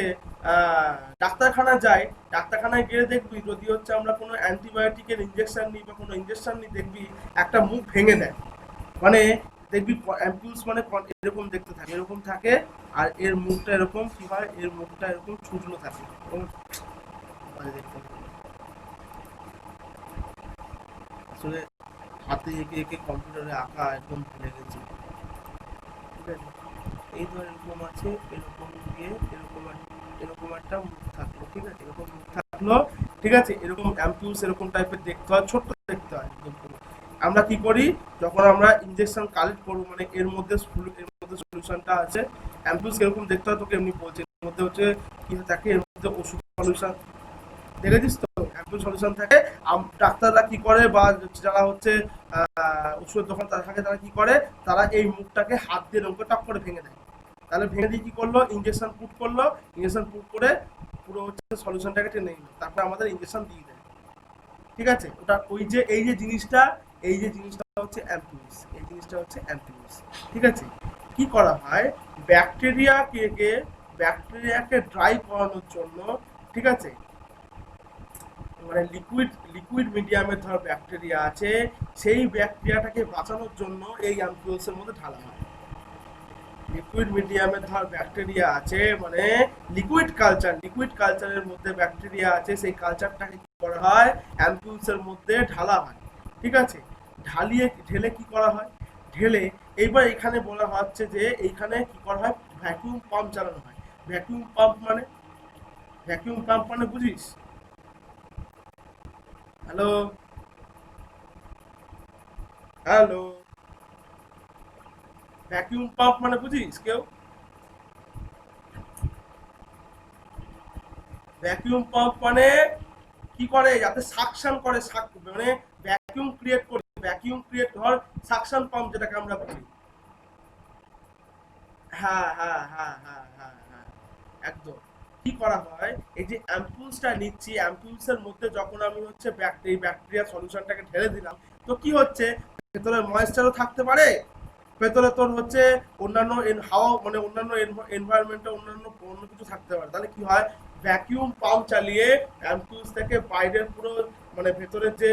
ডাক্তারখানা যাই, ডাক্তারখানায় গেলে দেখবি যদি হচ্ছে আমরা কোনো অ্যান্টিবায়োটিকের ইঞ্জেকশন নিই বা কোনো ইঞ্জেকশন নিই, দেখবি একটা মুখ ভেঙে দেয়। মানে দেখবি অ্যাম্পুলস মানে এরকম দেখতে থাকে, এরকম থাকে, আর এর মুখটা এরকম কি হয়, এর মুখটা এরকম ছুটলো থাকে দেখতে। আসলে হাতে এঁকে এঁকে কম্পিউটারে আঁকা একদম ভুলে গেছি। ঠিক আছে, এই ধর এরকম আছে, এরকম দিয়ে এরকম একটা মুখ থাকলো, ঠিক আছে, এরকম মুখ থাকলো, ঠিক আছে, এরকম অ্যাম্পিউলস এরকম টাইপের দেখতে হয়, ছোট্ট দেখতে হয় একদম পুরো। আমরা কি করি, যখন আমরা ইনজেকশন কালেক্ট করবো, মানে এর মধ্যে সলিউশনটা আছে, অ্যাম্পিউলস এরকম দেখতে হয়, তোকে এমনি বলছে এর মধ্যে হচ্ছে কি থাকে, এর মধ্যে ওষুধ সলিউশন দেখেছিস তো, অ্যাম্পিউল সলিউশন থাকে। ডাক্তাররা কি করে বা যারা হচ্ছে ওষুধের দোকান তারা থাকে, তারা কি করে, তারা এই মুখটাকে হাত দিয়ে রঙ টক করে ভেঙে দেয়। তাহলে ভেঙে দিয়ে কি করলো, ইঞ্জেকশন পুট করলো, ইঞ্জেকশন পুট করে পুরো হচ্ছে সলিউশনটাকে টেনে নিল, তারপরে আমাদের ইঞ্জেকশন দিয়ে দেয়। ঠিক আছে, ওটা ওই যে এই যে জিনিসটা হচ্ছে অ্যাম্পিউলস, এই জিনিসটা হচ্ছে অ্যাম্পিউলস। ঠিক আছে, কি করা হয়, ব্যাকটেরিয়াকে ড্রাই করানোর জন্য, ঠিক আছে, মানে লিকুইড মিডিয়ামে ধর ব্যাকটেরিয়া আছে, সেই ব্যাকটেরিয়াটাকে বাঁচানোর জন্য এই অ্যাম্পিউলসের মধ্যে ঢালা হয়। লিকুইড মিডিয়ামে ধর ব্যাকটেরিয়া আছে, মানে লিকুইড কালচারের মধ্যে ব্যাকটেরিয়া আছে, সেই কালচারটাকে কি করা হয়, অ্যাম্পিউলসের মধ্যে ঢালা হয়। ঠিক আছে, ঢেলে কি করা হয়, ঢেলে এইবার এখানে বলা হচ্ছে যে এইখানে কি করা হয়, ভ্যাকুয়াম পাম্প চালানো হয়। ভ্যাকুয়াম পাম্প মানে, বুঝিস? হ্যালো, হ্যালো, ভ্যাকুয়াম পাম্প মানে বুঝিস কেউ? ভ্যাকুয়াম পাম্প মানে কি করে, যাতে সাকশন করে, মানে ভ্যাকুয়াম ক্রিয়েট ধর, সাকশন পাম্প যেটাকে আমরা বলি। হ্যাঁ হ্যাঁ হ্যাঁ হ্যাঁ হ্যাঁ হ্যাঁ, একদম। কি করা হয়, এই যে অ্যাম্পুলসটা নিচ্ছি, অ্যাম্পুলসের মধ্যে যখন আমি হচ্ছে ব্যাকটেরিয়া সলিউশনটাকে ঢেলে দিলাম, তো কি হচ্ছে, ভেতরে ময়েশ্চারও থাকতে পারে, ভেতরে তোর হচ্ছে অন্যান্য হাওয়া, মানে অন্যান্য এনভায়রনমেন্টে অন্য কিছু থাকতে পারে। তাহলে কি হয়, ভ্যাকিউম পাম্প চালিয়ে অ্যাম্পুলস থেকে বাইরের পুরো, মানে ভেতরের যে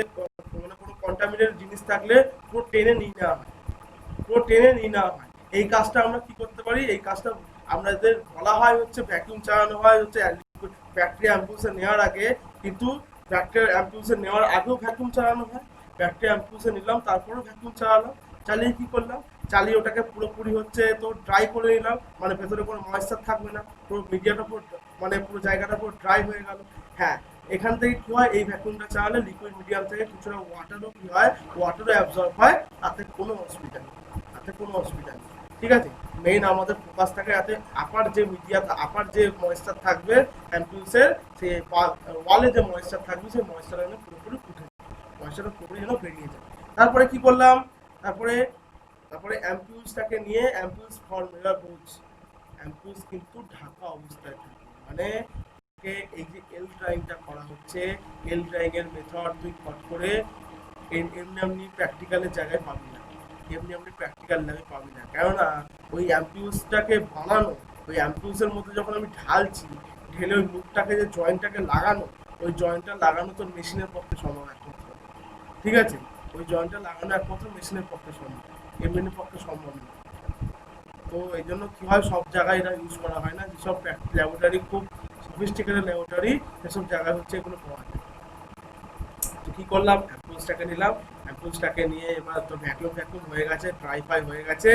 মানে কোনো কন্টামিনেটেড জিনিস থাকলে পুরো টেনে নিয়ে নেওয়া হয়, এই কাজটা আমরা কি করতে পারি, এই কাজটা আমাদের বলা হয় হচ্ছে ভ্যাকিউম চালানো হয় হচ্ছে ব্যাকটেরিয়া অ্যাম্পুলসে নেওয়ার আগে, কিন্তু ব্যাকটেরিয়া অ্যাম্পুলসে নেওয়ার আগেও ভ্যাকুয়াম চালানো হয়। ব্যাকটেরিয়া অ্যাম্পুলসে নিলাম, তারপরেও ভ্যাকুয়াম চালালাম, চালিয়ে কি করলাম, চালিয়ে ওটাকে পুরোপুরি হচ্ছে তো ড্রাই করে নিলাম, মানে ভেতরে কোনো ময়েশ্চার থাকবে না, পুরো মিডিয়াটা পুরো, মানে পুরো জায়গাটা পুরো ড্রাই হয়ে গেল। হ্যাঁ, এখান থেকে কি হয়, এই ভ্যাকুয়ামটা চালালে লিকুইড মিডিয়াম থেকে কিছুটা ওয়াটারও কি হয়, ওয়াটারও অ্যাবজর্ব হয়, তাতে কোনো অসুবিধা নেই। ঠিক আছে, মেইন আমাদের ফোকাস থাকে যাতে আপার যে ময়েশ্চার থাকবে অ্যাম্পিউলসের, সে ওয়ালে যে ময়েশ্চার থাকবে, সেই ময়েশ্চার যেন পুরোপুরি উঠে যায়, ময়েশ্চারটা পুরোপুরি যেন বেরিয়ে যায়। তারপরে কি করলাম, তারপরে তারপরে অ্যাম্পিউলসটাকে নিয়ে অ্যাম্পিউলস ফর্মুলা বলছি, অ্যাম্পিউলস কিন্তু ঢাকা অবস্থায় থাকে, মানে এই যে এল ড্রাইংটা করা হচ্ছে, এল ড্রাইং এর মেথড তুই কট করে এমনি প্র্যাকটিক্যালের জায়গায় পাবি না, প্র্যাকটিক্যাল ল্যাবে পাবি না, কেননা ওই অ্যাম্পিউলসটাকে বানানো, ওই অ্যাম্পিউলসের মধ্যে যখন আমি ঢালছি, ঢেলে ওই মুখটাকে যে জয়েন্টটাকে লাগানো, ওই জয়েন্টটা লাগানো তোর মেশিনের পক্ষে সম্ভব একমাত্র। ঠিক আছে, ওই জয়েন্টটা লাগানো একমাত্র মেশিনের পক্ষে সম্ভব, এমনির পক্ষে সম্ভব না। তো এই জন্য কি হয়, সব জায়গায় এটা ইউজ করা হয় না, যেসব ল্যাবরেটরি খুব সফিস্টিকেটেড ল্যাবরেটরি, সেসব জায়গায় হচ্ছে এগুলো পাওয়া যায়। তো কি করলাম, অ্যাম্পুলসটাকে নিলাম, অ্যাম্পুলসটাকে নিয়ে এবার তো ভ্যাকুয়াম হয়ে গেছে, ড্রাই হয়ে গেছে।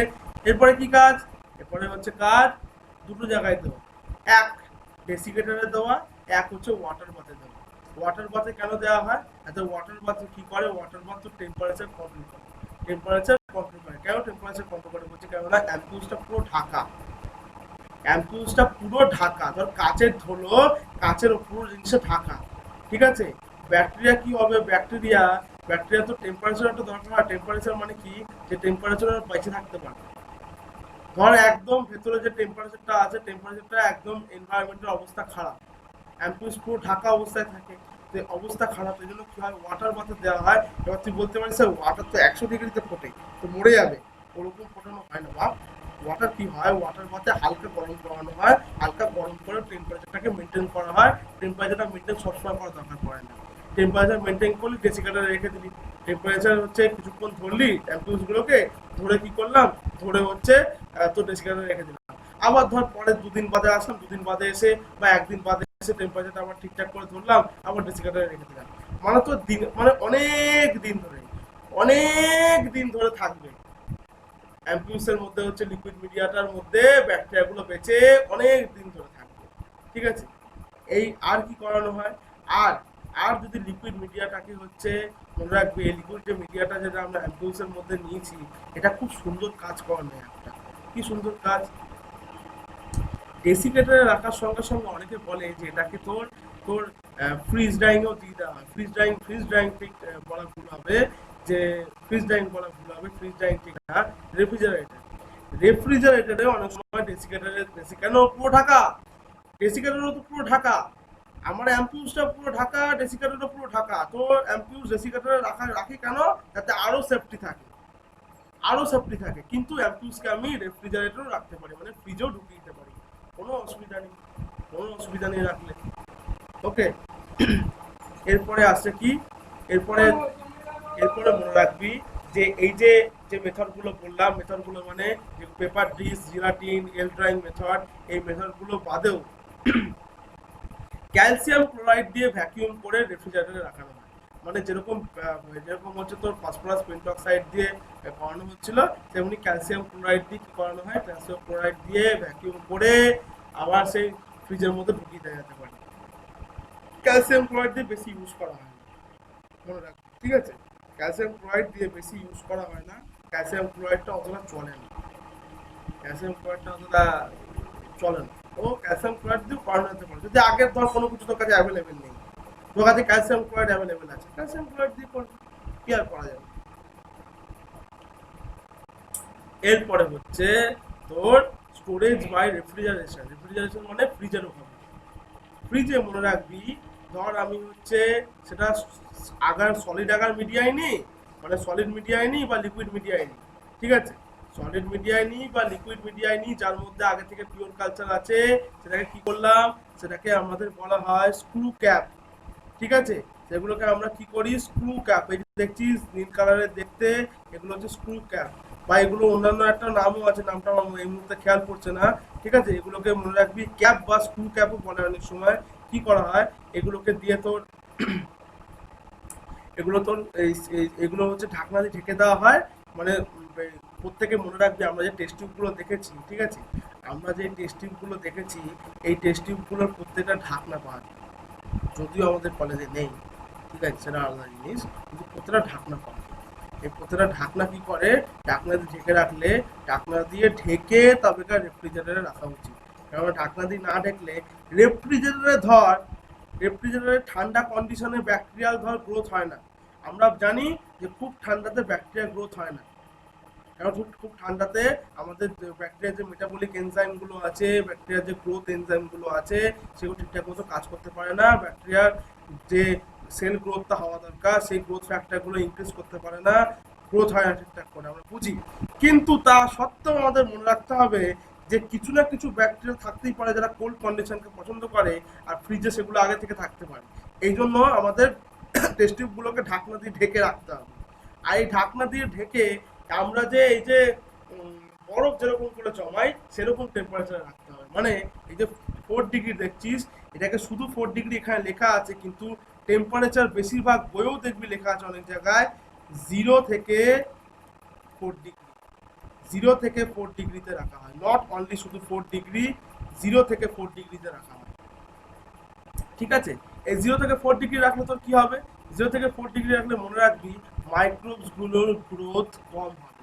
এরপরে কি কাজ, এরপরে হচ্ছে কাজ দুটো জায়গায় দেওয়া, এক ডেসিকেটারে দেওয়া, এক হচ্ছে ওয়াটার বাথে দেওয়া। ওয়াটার বাথে কেন দেওয়া হয়, এত ওয়াটার বাথে কি করে, ওয়াটার বাথ তো টেম্পারেচার কন্ট্রোল করে, কেন টেম্পারেচার কন্ট্রোল করে বলছে, কেননা অ্যাম্পুলসটা পুরো ঢাকা, ধর কাচের ধুলো, কাচের পুরো জিনিসটা ঢাকা। ঠিক আছে, ব্যাকটেরিয়া কি হবে, ব্যাকটেরিয়া তো টেম্পারেচার একটা দরকার হয়, টেম্পারেচার মানে কি, যে টেম্পারেচার বেঁচে থাকতে পারে। ধর একদম ভেতরে যে টেম্পারেচারটা আছে, টেম্পারেচারটা একদম এনভায়রনমেন্টের অবস্থা খারাপ, অ্যাম্পুলস পুরো ঢাকা অবস্থায় থাকে, তো অবস্থা খারাপ, এই জন্য কি হয়, ওয়াটার বাথে দেওয়া হয়। এবার তুই বলতে পারিস স্যার ওয়াটার তো 100 ডিগ্রিতে ফোটে, তো মরে যাবে, ওরকম ফোটানো হয় না বাপ, ওয়াটার কি হয়, ওয়াটার বাথে হালকা গরম করানো হয়, হালকা গরম করে টেম্পারেচারটাকে মেনটেন করা হয়। টেম্পারেচারটা মেনটেন সবসময় করা দরকার পড়ে না। টেম্পারেচার মেনটেন করলি, ডেসিকেটারে রেখে দিলি। টেম্পারেচার হচ্ছে কিছুক্ষণ ধরলি অ্যাম্পিউলস গুলোকে, ধরে কি করলাম, ধরে হচ্ছে তো ডেসিকেটারে রেখে দিলাম। আবার ধর পরে দুদিন বাদে আসলাম, দুদিন বাদে এসে বা একদিন বাদে এসে টেম্পারেচারটা আবার ঠিকঠাক করে ধরলাম, আবার ডেসিকেটারে রেখে দিলাম। মানে তো দিন, মানে অনেক দিন ধরে থাকবে। অ্যাম্পিউসের মধ্যে হচ্ছে লিকুইড মিডিয়াটার মধ্যে ব্যাকটেরিয়াগুলো বেঁচে অনেক দিন ধরে থাকবে। ঠিক আছে, এই আর কি করানো হয়, আর আর যদি লিকুইড মিডিয়াটাকে হচ্ছে মনে রাখবে, এই লিকুইড যে মিডিয়াটা যেটা আমরা অ্যাম্পিউসের মধ্যে নিয়েছি, এটা খুব সুন্দর কাজ করানো একটা, কি সুন্দর কাজ। ডেসিকেটারে রাখার সঙ্গে সঙ্গে অনেকে বলে যে এটাকে তোর তোর ফ্রিজ ড্রাইংও দিয়ে দেওয়া হয়। ফ্রিজ ড্রাইং ঠিক বলা ভুল হবে, যে ফ্রিজ ড্রাইং বলা ভুল হবে, ফ্রিজ ড্রাইং ঠিক না, রেফ্রিজারেটরে অনেক সময় ডেসিকেটারও পুরো ঢাকা, ডেসিকেটারও তো পুরো ঢাকা, আমার অ্যাম্পিউসটা পুরো ঢাকা, ডেসিকেটারও পুরো ঢাকা। তো অ্যাম্পিউস ডেসিকেটারে রাখি কেন, যাতে আরো সেফটি থাকে, আরো সেফটি থাকে। কিন্তু অ্যাম্পিউসকে আমি রেফ্রিজারেটরও রাখতে পারি, মানে ফ্রিজেও ঢুকিয়ে দিতে পারি, কোনো অসুবিধা নেই, কোনো অসুবিধা নেই রাখলে। ওকে, এরপরে আসছে কি, এরপরে এরপরে মনে রাখবি যে এই যে যে মেথডগুলো বললাম, মেথডগুলো মানে পেপার ডিস, জিরাটিন, এল ড্রাইং মেথড, এই মেথডগুলো বাদেও ক্যালসিয়াম ক্লোরাইড দিয়ে ভ্যাকিউম করে রেফ্রিজারেটরে রাখানো হয়। মানে যেরকম হচ্ছে তোর ফসফরাস পেন্টক্সাইড দিয়ে করানো হচ্ছিল, তেমনি ক্যালসিয়াম ক্লোরাইড দিয়ে কি করানো হয়, ক্যালসিয়াম ক্লোরাইড দিয়ে ভ্যাকিউম করে আবার সেই ফ্রিজের মধ্যে ঢুকিয়ে দেওয়া যেতে পারে। ক্যালসিয়াম ক্লোরাইড দিয়ে বেশি ইউজ করা হয় না, মনে রাখবে, ঠিক আছে। ক্যালসিয়াম ক্লোরাইড দিয়ে বেশি ইউজ করা হয় না, ক্যালসিয়াম ক্লোরাইডটা অতটা চলে না, ক্যালসিয়াম ক্লোরাইডটা অতটা চলে না। ও ক্যালসিয়াম ক্লোরাইড দিয়ে করানো যেতে পারে, যদি আগের ধর কোনো কিছু তোর কাছে অ্যাভেলেবেল নেই, তোর কাছে ক্যালসিয়াম ক্লোরাইড অ্যাভেলেবেল আছে, ক্যালসিয়াম ক্লোরাইড দিয়ে করবে, কি আর করা যাবে। এরপরে হচ্ছে তোর স্টোরেজ বাই রেফ্রিজারেশন। রেফ্রিজারেশন মানে ফ্রিজের ওখানে, ফ্রিজে মনে রাখবি, ধর আমি হচ্ছে সেটা সলিড আগার মিডিয়ায় নিই, মানে সলিড মিডিয়ায় নিই বা লিকুইড মিডিয়ায় নিই, ঠিক আছে। সলিড মিডিয়ায় নিই বা লিকুইড মিডিয়ায় নিই, যার মধ্যে আগে থেকে পিওর কালচার আছে, সেটাকে কি করলাম, সেটাকে আমাদের বলা হয় স্ক্রু ক্যাপ, ঠিক আছে। সেগুলোকে আমরা কি করি, স্ক্রু ক্যাপ, এই যে দেখছিস নীল কালারের দেখতে, এগুলো হচ্ছে স্ক্রু ক্যাপ, বা এগুলো অন্যান্য একটা নামও আছে, নামটা আমার এই মুহূর্তে খেয়াল পড়ছে না, ঠিক আছে। এগুলোকে মনে রাখবি ক্যাপ বা স্ক্রু ক্যাপও বলে অনেক সময়। কি করা হয়, এগুলোকে দিয়ে তোর এগুলো হচ্ছে ঢাকনা দিয়ে ঢেকে দেওয়া হয়। মানে প্রত্যেকে মনে রাখবি, আমরা যে টেস্ট টিউবগুলো দেখেছি, ঠিক আছে, আমরা যে টেস্ট টিউবগুলো দেখেছি, এই টেস্ট টিউবগুলোর প্রত্যেকটা ঢাকনা পাওয়া যায়, যদিও আমাদের কলেজে নেই, ঠিক আছে, সেটা আলাদা জিনিস, কিন্তু প্রত্যেকটা ঢাকনা পাওয়া যায়। এই প্রত্যেকটা ঢাকনা কি করে, ঢাকনা দিয়ে ঢেকে রাখলে, ঢাকনা দিয়ে ঢেকে তবে রেফ্রিজারেটরে রাখা উচিত। কারণ ঢাকনা দিয়ে না ঢেকলে রেফ্রিজারেটরে ঠান্ডা কন্ডিশনে ব্যাকটেরিয়াল ধর গ্রোথ হয় না। আমরা জানি যে খুব ঠান্ডাতে ব্যাকটেরিয়া গ্রোথ হয় না, কারণ খুব ঠান্ডাতে আমাদের ব্যাকটেরিয়ার যে মেটাবলিক এনজাইমগুলো আছে, ব্যাকটেরিয়ার যে গ্রোথ এনজাইমগুলো আছে, সেগুলো ঠিকঠাক মতো কাজ করতে পারে না। ব্যাকটেরিয়ার যে সেল গ্রোথটা হওয়া দরকার, সেই গ্রোথ ফ্যাক্টরগুলো ইনক্রিজ করতে পারে না, গ্রোথ হয় না ঠিকঠাক করে, আমরা বুঝি। কিন্তু তা সত্ত্বেও আমাদের মনে রাখতে হবে যে কিছু না কিছু ব্যাকটেরিয়া থাকতেই পারে যারা কোল্ড কন্ডিশনকে পছন্দ করে, আর ফ্রিজে সেগুলো আগে থেকে থাকতে পারে। এই জন্য আমাদের টেস্ট টিউবগুলোকে ঢাকনা দিয়ে ঢেকে রাখতে হবে। আর এই ঢাকনা দিয়ে ঢেকে আমরা যে এই যে বরফ যেরকম করে জমাই, সেরকম টেম্পারেচারে রাখতে হবে। মানে এই যে 4 ডিগ্রি দেখছিস, এটাকে শুধু 4 ডিগ্রি এখানে লেখা আছে, কিন্তু টেম্পারেচার বেশিরভাগ বইয়েও দেখবি লেখা আছে অনেক জায়গায় 0 থেকে 4 ডিগ্রি, 0 থেকে 4 ডিগ্রিতে রাখা হয়, নট অনলি শুধু 4 ডিগ্রি, 0 থেকে 4 ডিগ্রিতে রাখা হয়, ঠিক আছে। এই 0 থেকে 4 ডিগ্রি রাখলে তোর কি হবে, 0 থেকে 4 ডিগ্রি রাখলে মনে রাখবি মাইক্রোবস গুলোর গ্রোথ কম হবে।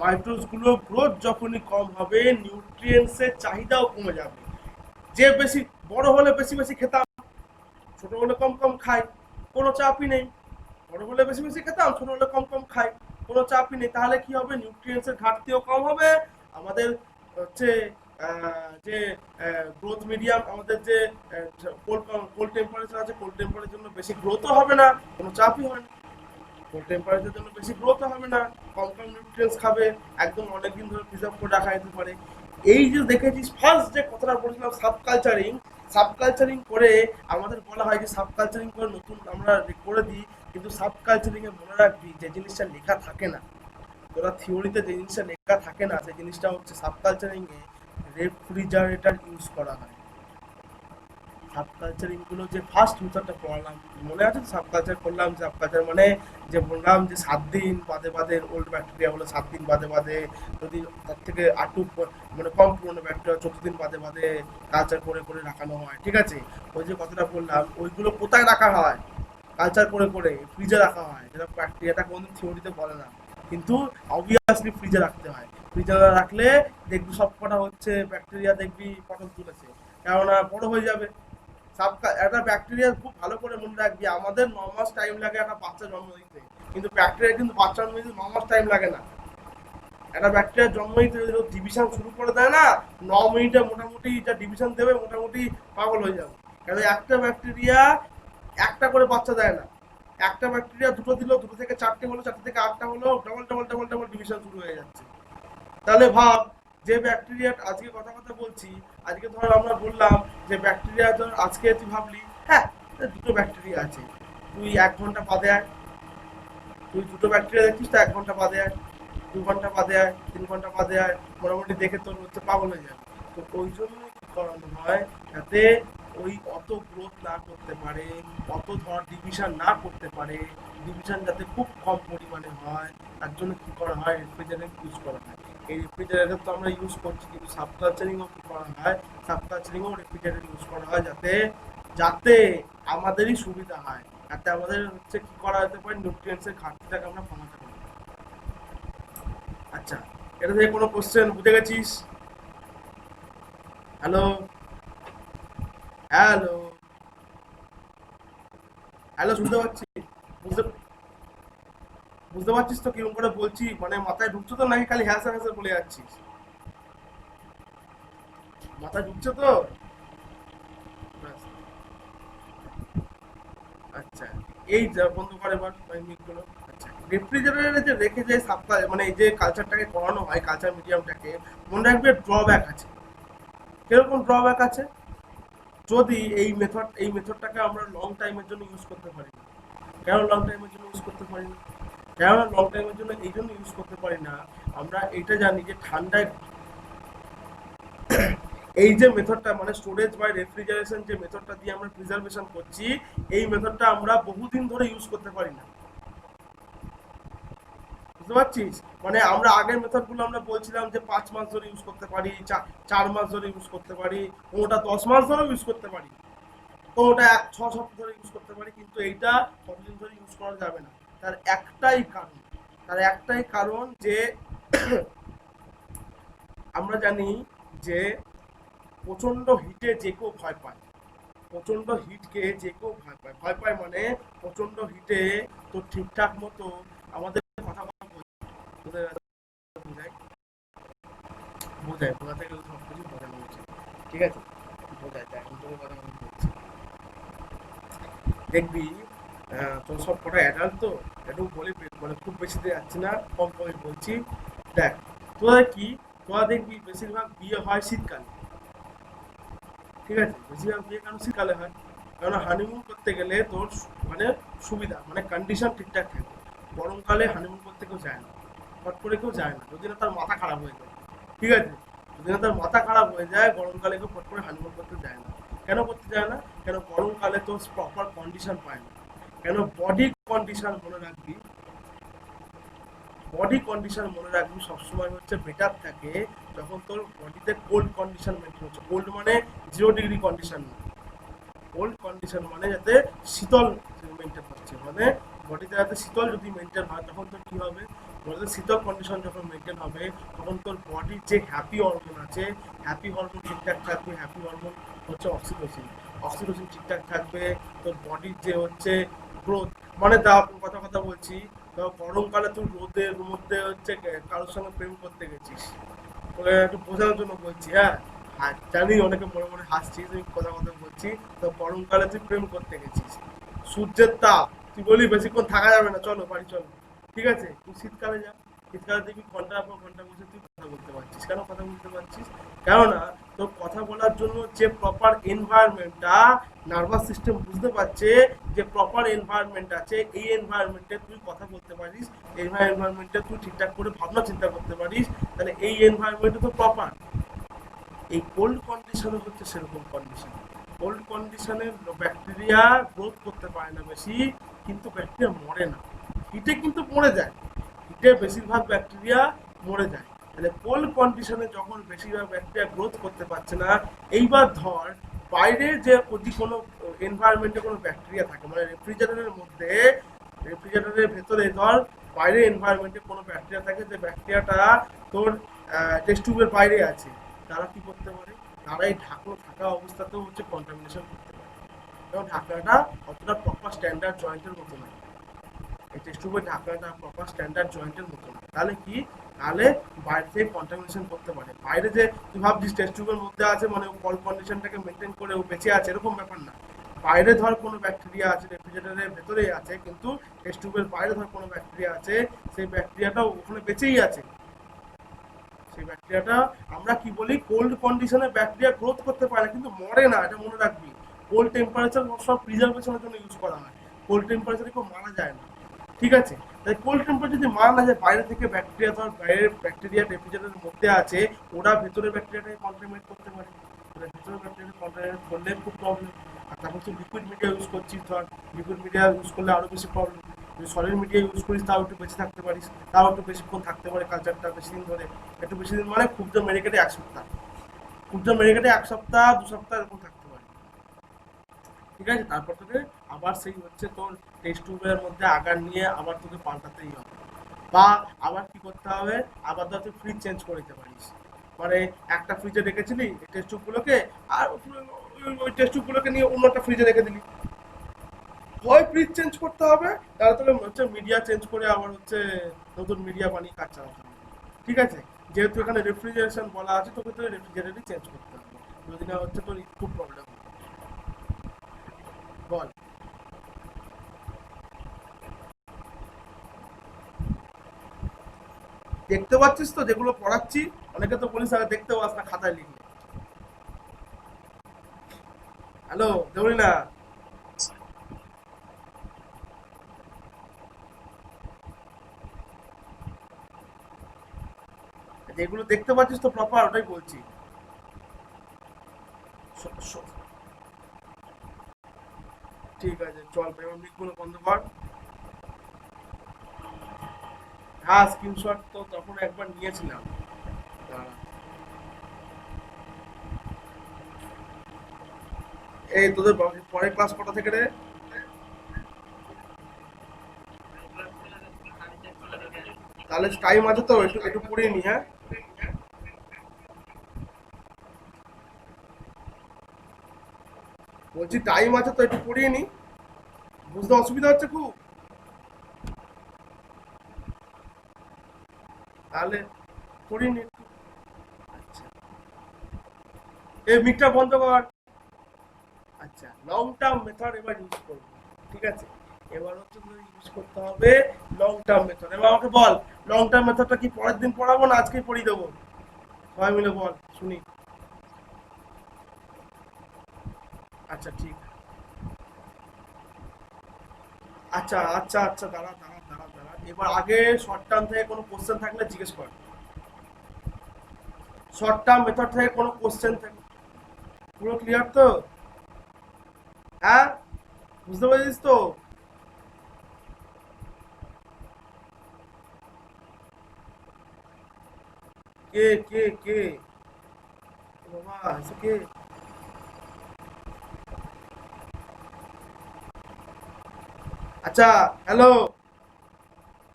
মাইক্রোবস গুলোর গ্রোথ যখনই কম হবে, নিউট্রিয়েন্টসের চাহিদাও কমে যাবে। যে বেশি বড় হলে বেশি বেশি খেতাম, ছোট হলে কম কম খাই, কোনো চাপই নেই। বড় হলে বেশি বেশি খেতাম, ছোট হলে কম কম খাই, কোনো চাপই নেই। তাহলে কি হবে, নিউট্রিয়েন্টসের ঘাটতিও কম হবে, আমাদের হচ্ছে যে গ্রোথ মিডিয়াম, আমাদের যে কোল্ড টেম্পারেচার আছে, কোল্ড টেম্পারেচারের জন্য বেশি গ্রোথও হবে না, কোনো চাপই হয় না, কোল্ড টেম্পারেচারের জন্য বেশি গ্রোথও হবে না, কম কম নিউট্রিয়েন্টস খাবে, একদম অনেকদিন ধরে প্রিজার্ভ করে রাখা যেতে পারে। এই যে দেখেছিস ফার্স্ট যে কথাটা বলেছিলাম সাবকালচারিং, সাবকালচারিং করে আমাদের বলা হয় যে সাবকালচারিং করে নতুন আমরা করে দিই, কিন্তু সাবকালচারিং এ মনে রাখবি যে জিনিসটা লেখা থাকে না, তোরা থিওরিতে যে জিনিসটা লেখা থাকে না সেই জিনিসটা হচ্ছে সাবকালচারিং এ রেফ্রিজারেটর ইউজ করা হয়। সাবকালচারিং গুলো যে ফার্স্ট মেথডটা পড়ালাম মনে আছে, সাবকালচার করলাম, সাবকালচার মানে যে বললাম যে 7 দিন বাদে বাদে ওল্ড ব্যাকটেরিয়া গুলো 7 দিন বাদে বাদে, যদি তার থেকে আটু মানে কম পুরনো ব্যাকটেরিয়া 14 দিন বাদে বাদে কালচার করে করে রাখানো হয়, ঠিক আছে। ওই যে কথাটা বললাম ওইগুলো কোথায় রাখা হয়, কালচার করে করে ফ্রিজে রাখা হয়, যেটা ব্যাকটেরিয়াটা কোনোদিন থিওরিতে বলে না, কিন্তু অবভিয়াসলি ফ্রিজে রাখতে হয়। ফ্রিজে না রাখলে দেখবি সব কটা হচ্ছে ব্যাকটেরিয়া দেখবি পটল তুলেছে, কেননা বড় হয়ে যাবে। একটা ব্যাকটেরিয়া খুব ভালো করে মনে রাখবি, আমাদের 9 মাস টাইম লাগে একটা বাচ্চা জন্ম দিতে, কিন্তু ব্যাকটেরিয়া কিন্তু বাচ্চা জন্ম দিতে 9 মাস টাইম লাগে না। একটা ব্যাকটেরিয়া জন্ম দিতে ডিভিশন শুরু করে দেয় না, 9 মিনিটে মোটামুটি যা ডিভিশন দেবে মোটামুটি পাগল হয়ে যাবে। কারণ একটা ব্যাকটেরিয়া একটা করে বাচ্চা দেয় না, একটা ব্যাকটেরিয়া দুটো দিল, দুটো থেকে 4টে হলো, 4টে থেকে 8টা হলো, double double double double division শুরু হয়ে যাচ্ছে। তাহলে ভাব যে ব্যাকটেরিয়া আজকে কথা কথা বলছি, আজকে ধর আমরা বললাম যে ব্যাকটেরিয়া ধর আজকে তুই ভাবলি হ্যাঁ দুটো ব্যাকটেরিয়া আছে, তুই 1 ঘন্টা বাদে আয়, তুই দুটো ব্যাকটেরিয়া দেখছিস তো 1 ঘন্টা বাদে আয়, 2 ঘন্টা বাদে আয়, 3 ঘন্টা বাদে আয়, মোটামুটি দেখে তোর হচ্ছে পাগল হয়ে যাবে। তো ওই জন্য কি করানো হয়, যাতে ওই অত গ্রোথ না করতে পারে, অত ধর ডিভিশন না করতে পারে, ডিভিশন যাতে খুব কম পরিমাণে হয়, তার জন্য কি করা হয় রেফ্রিজারেন্ট ইউজ করা হয়। এই রেফ্রিজারেটর তো আমরা ইউজ করছি, কিন্তু সাবকালচারিংও কি করা হয়, সাবকালচারিংও রেফ্রিজারেটর ইউজ করা হয়, যাতে যাতে আমাদেরই সুবিধা হয়, যাতে আমাদের হচ্ছে কি করা যেতে পারে নিউট্রিয়েন্টসের ঘাটতিটাকে আমরা কমাতে পারি। আচ্ছা, এটা থেকে কোনো কোশ্চেন বুঝে গেছিস? হ্যালো হ্যালো হ্যালো, শুনতে পাচ্ছি? বুঝতে বুঝতে পারছিস তো কিরকম করে বলছি, মানে মাথায় ঢুকছো তো নাকি খালি হ্যাঁ হ্যাঁ বলে যাচ্ছিস? মাথায় ঢুকছে তো? ব্যাস। আচ্ছা, এই যা বন্ধ করে এবার মিটগুলো। আচ্ছা, রেফ্রিজারেটরে যে রেখে যে সাপ্লাই মানে এই যে কালচারটাকে করানো হয়, কালচার মিডিয়ামটাকে, মনে রাখবে ড্রব্যাক আছে। কিরকম ড্রব্যাক আছে? যদি এই মেথডটাকে আমরা লং টাইমের জন্য ইউজ করতে পারি না। কেন লং টাইমের জন্য ইউজ করতে পারি না? কেননা লং টাইমের জন্য এই জন্য ইউজ করতে পারি না, আমরা এটা জানি যে ঠান্ডায় এই যে মেথডটা মানে স্টোরেজ বাই রেফ্রিজারেশন যে মেথডটা দিয়ে আমরা প্রিজার্ভেশন করছি, এই মেথডটা আমরা বহুদিন ধরে ইউজ করতে পারি না। বুঝতে পারছিস? মানে আমরা আগের মেথডগুলো আমরা বলছিলাম যে 5 মাস ধরে ইউজ করতে পারি, 4 মাস ধরে ইউজ করতে পারি, কোনোটা 10 মাস ধরেও ইউজ করতে পারি, কোনোটা 6 সপ্তাহ ধরে ইউজ করতে পারি, কিন্তু এইটা কতদিন ধরে ইউজ করা যাবে না। তার একটাই কারণ, তার একটাই কারণ যে আমরা জানি যে প্রচন্ড হিটে যে কেউ ভয় পায়, প্রচন্ড হিটকে যে কেউ ভয় পায়, ভয় পায় মানে প্রচন্ড হিটে তো ঠিকঠাক মতো আমাদের কথা বোঝায়, বোঝায় বোঝাতে গেলে সব কিছু বোঝানো উচিত, ঠিক আছে, বোঝায় তাই আমি তোর কথা বলছি। দেখবি তোর সব কটা অ্যাডাল্ট তো, একটু বলি মানে খুব বেশিতে যাচ্ছি না, কম কমে বলছি। দেখ তোরা কি, তোরা দেখবি বেশিরভাগ বিয়ে হয় শীতকালে, ঠিক আছে, বেশিরভাগ বিয়ে কেন শীতকালে হয়, কারণ হানিমুন করতে গেলে তোর মানে সুবিধা মানে কন্ডিশন ঠিকঠাক থাকে। গরমকালে হানিমুন করতে কেউ যায় না, ফট করে কেউ যায় না, যদি না তার মাথা খারাপ হয়ে যায়, ঠিক আছে, যদি না তার মাথা খারাপ হয়ে যায় গরমকালে কেউ ফট করে হানিমুন করতে যায় না। কেন করতে যায় না? কেন গরমকালে তোর প্রপার কন্ডিশন পায় না, কেন বডি কন্ডিশন মনে রাখবি, বডি কন্ডিশন মনে রাখবি সবসময় হচ্ছে বেটার থাকে যখন তোর বডিতে কোল্ড কন্ডিশন মেনটেন হচ্ছে। কোল্ড মানে 0 ডিগ্রি কন্ডিশন না, কোল্ড কন্ডিশন মানে যাতে শীতল মেনটেন হচ্ছে, মানে বডিতে যাতে শীতল যদি মেনটেন হয় তখন তোর কী হবে, বডিতে শীতল কন্ডিশন যখন মেনটেন হবে তখন তোর বডির যে হ্যাপি হরমোন আছে, হ্যাপি হরমোন ঠিকঠাক থাকবে, হ্যাপি হরমোন হচ্ছে অক্সিটোসিন, অক্সিটোসিন ঠিকঠাক থাকবে, তোর বডির যে হচ্ছে গ্রোথ, মানে কথা কথা বলছি, তো গরমকালে তুই রোদের মধ্যে হচ্ছে কারোর সঙ্গে প্রেম করতে গেছিস, ওকে একটু বোঝানোর জন্য বলছি, হ্যাঁ আর জানি অনেকে মনে মনে হাসছিস, আমি কথা কথা বলছি, তো গরমকালে তুই প্রেম করতে গেছিস, সূর্যের তাপ, তুই বলি বেশিক্ষণ থাকা যাবে না, চলো বাড়ি চলো, ঠিক আছে, তুই শীতকালে যা, শীতকালে দেখবি ঘন্টার পর ঘন্টা বসে তুই কথা বলতে পারছিস। কেন কথা বলতে পারছিস? কেননা তোর কথা বলার জন্য যে প্রপার এনভায়রনমেন্টটা নার্ভাস সিস্টেম বুঝতে পারছে, যে প্রপার এনভায়রনমেন্ট আছে, এই এনভায়রনমেন্টে তুই কথা বলতে পারিস, এই এনভায়রনমেন্টে তুই ঠিকঠাক করে ভাবনা চিন্তা করতে পারিস, তাহলে এই এনভায়রনমেন্টে তো প্রপার। এই কোল্ড কন্ডিশনে হচ্ছে সেরকম কন্ডিশন। কোল্ড কন্ডিশনে ব্যাকটেরিয়া গ্রোথ করতে পারে না বেশি, কিন্তু ব্যাকটেরিয়া মরে না। হিটে কিন্তু মরে যায়, হিটে বেশিরভাগ ব্যাকটেরিয়া মরে যায়। তাহলে কোল্ড কন্ডিশনে যখন বেশিরভাগ ব্যাকটেরিয়া গ্রোথ করতে পারছে না, এইবার ধর বাইরে যে যদি কোনো এনভায়রনমেন্টে কোনো ব্যাকটেরিয়া থাকে, মানে রেফ্রিজারেটরের মধ্যে, রেফ্রিজারেটরের ভেতরে ধর বাইরে এনভায়রনমেন্টে কোনো ব্যাকটেরিয়া থাকে, যে ব্যাকটেরিয়াটা তোর টেস্ট টিউবের বাইরে আছে, তারা কি করতে পারে? তারা এই ঢাকনো থাকা অবস্থাতেও হচ্ছে কন্টামিনেশন করতে পারে, এবং ঢাকনাটা অতটা প্রপার স্ট্যান্ডার্ড জয়েন্টের মতো নয়। এই টেস্ট টিউবের ঢাকনাটা প্রপার স্ট্যান্ডার্ড জয়েন্টের মতো নয়। তাহলে কি? তাহলে বাইরে থেকে কন্টামিনেশন করতে পারে। বাইরে যে তুই ভাবছিস টেস্ট টিউবের মধ্যে আছে মানে কল কন্ডিশনটাকে মেনটেন করে ও বেঁচে আছে, এরকম ব্যাপার না। বাইরে ধর কোনো ব্যাকটেরিয়া আছে, রেফ্রিজারেটরের ভেতরেই আছে, কিন্তু টেস্ট টিউবের বাইরে ধর কোনো ব্যাকটেরিয়া আছে, সেই ব্যাকটেরিয়াটাও ওখানে বেঁচেই আছে। সেই ব্যাকটেরিয়াটা আমরা কি বলি, কোল্ড কন্ডিশনে ব্যাকটেরিয়া গ্রোথ করতে পারে না, কিন্তু মরে না, এটা মনে রাখবি। কোল্ড টেম্পারেচার সব প্রিজার্ভেশনের জন্য ইউজ করা হয়, কোল্ড টেম্পারেচারে কেউ মারা যায় না। ঠিক আছে? তাই কোল্ড টেম্পারেচার যদি মারা না যায়, বাইরে থেকে ব্যাকটেরিয়া, ধর বাইরের ব্যাকটেরিয়া রেফ্রিজারেটরের মধ্যে আছে, ওরা ভেতরে ব্যাকটেরিয়াটাকে কন্টামিনেট করতে পারে। ভেতরে ব্যাকটেরিয়া কন্টামিনেট করলে খুব প্রবলেম। আর তারপর তুই লিকুইড মিডিয়া ইউজ করছিস, ধর লিকুইড মিডিয়া ইউজ করলে আরো বেশি প্রবলেম। যদি সলিড মিডিয়া ইউজ করিস তাও একটু বেঁচে থাকতে পারিস, তাও একটু বেশিক্ষণ থাকতে পারে কালচারটা, বেশি দিন ধরে। একটু বেশি দিন মানে খুব জোর মেরে কেটে 1 সপ্তাহ, খুব জোর মেরে কেটে 1 সপ্তাহ 2 সপ্তাহ এরকম থাকতে পারে। ঠিক আছে? তারপর তোকে আবার সেই হচ্ছে তোর টেস্ট টিউবের মধ্যে আগার নিয়ে আবার তোকে পাল্টাতেই হবে, বা আবার কি করতে হবে, আবার ধর তুই ফ্রিজ চেঞ্জ করে দিতে পারিস। মানে একটা ফ্রিজে রেখেছিলি টেস্ট টিউবগুলোকে, আর ওই টেস্ট টিউবগুলোকে নিয়ে অন্য একটা ফ্রিজে রেখে দিলি। হয় ফ্রিজ চেঞ্জ করতে হবে, তাহলে তোকে হচ্ছে মিডিয়া চেঞ্জ করে আবার হচ্ছে নতুন মিডিয়া বানিয়ে কাজ চালাতে হবে। ঠিক আছে? যেহেতু এখানে রেফ্রিজারেশন বলা আছে, তোকে তো রেফ্রিজারেটরই চেঞ্জ করতে হবে, যদি না হচ্ছে তোর খুব প্রবলেম হবে। বল। দেখতে পাচ্ছিস তো যেগুলো পড়াচ্ছি? অনেকে তো বলিস আগে দেখতে পাস না, খাতায় লিখলে। হ্যালো, দেবলি না? যেগুলো দেখতে পাচ্ছিস তো প্রপার, ওটাই বলছি। স- স- ঠিক আছে, চল এবার মিটগুলো বন্ধ কর। হ্যাঁ, স্ক্রিনশট তো তখন একবার নিয়েছিলাম। দাঁড়া। এই তোদের পরের ক্লাস কটা থেকে রে? তাহলে টাইম আছে তো, একটু একটু পড়িয়ে নি, হ্যাঁ? বলছি টাইম আছে তো, একটু পড়িয়ে নি। বুঝতে অসুবিধা হচ্ছে খুব? তাহলে পড়িয়ে নি একটু। আচ্ছা, এই মিটটা বন্ধ কর। আচ্ছা, লং টার্ম মেথড এবার ইউজ করবো। ঠিক আছে? এবার হচ্ছে ইউজ করতে হবে লং টার্ম মেথড। এবার আমাকে বল, লং টার্ম মেথডটা কি পরের দিন পড়াবো না আজকেই পড়িয়ে দেবো? সবাই মিলে বল, শুনি। আচ্ছা ঠিক। আচ্ছা আচ্ছা আচ্ছা, দাঁড়া দাঁড়া দাঁড়া দাঁড়া, এবার আগে শর্ট টার্ম থেকে কোনো কোশ্চেন থাকলে জিজ্ঞেস কর। শর্ট টার্ম মেথড থেকে কোনো কোশ্চেন থাকে? পুরো ক্লিয়ার তো? হ্যাঁ, বুঝতে পেরেছিস তো? কে কে কে? বাবা, এসে কে? আচ্ছা, হ্যালো।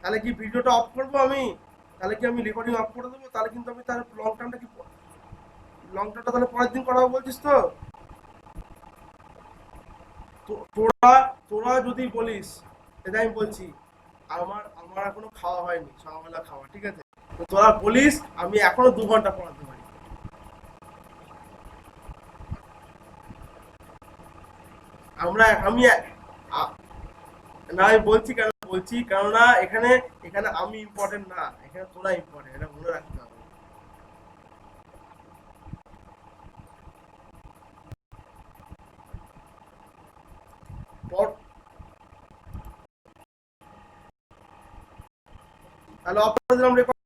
তাহলে কি ভিডিওটা অফ করবো আমি? তাহলে কি আমি রেকর্ডিং অফ করে দেবো? তাহলে কিন্তু আমি তাহলে লং টার্মটা কি, লং টার্মটা তাহলে পরের দিন করাবো বলছিস তো? তোরা তোরা যদি বলিস, এটা আমি বলছি, আমার আমার এখনো খাওয়া হয়নি, সকালবেলা খাওয়া, ঠিক আছে? তো তোরা বলিস, আমি এখনো 2 ঘন্টা পড়াতে পারি। আমি না, আমি বলছি কেন বলছি, কেননা এখানে এখানে আমি ইম্পর্টেন্ট না, এখানে তোরা ইম্পর্টেন্ট, এটা মনে রাখতে হবে। তাহলে অফ করে দিলাম রেকর্ড।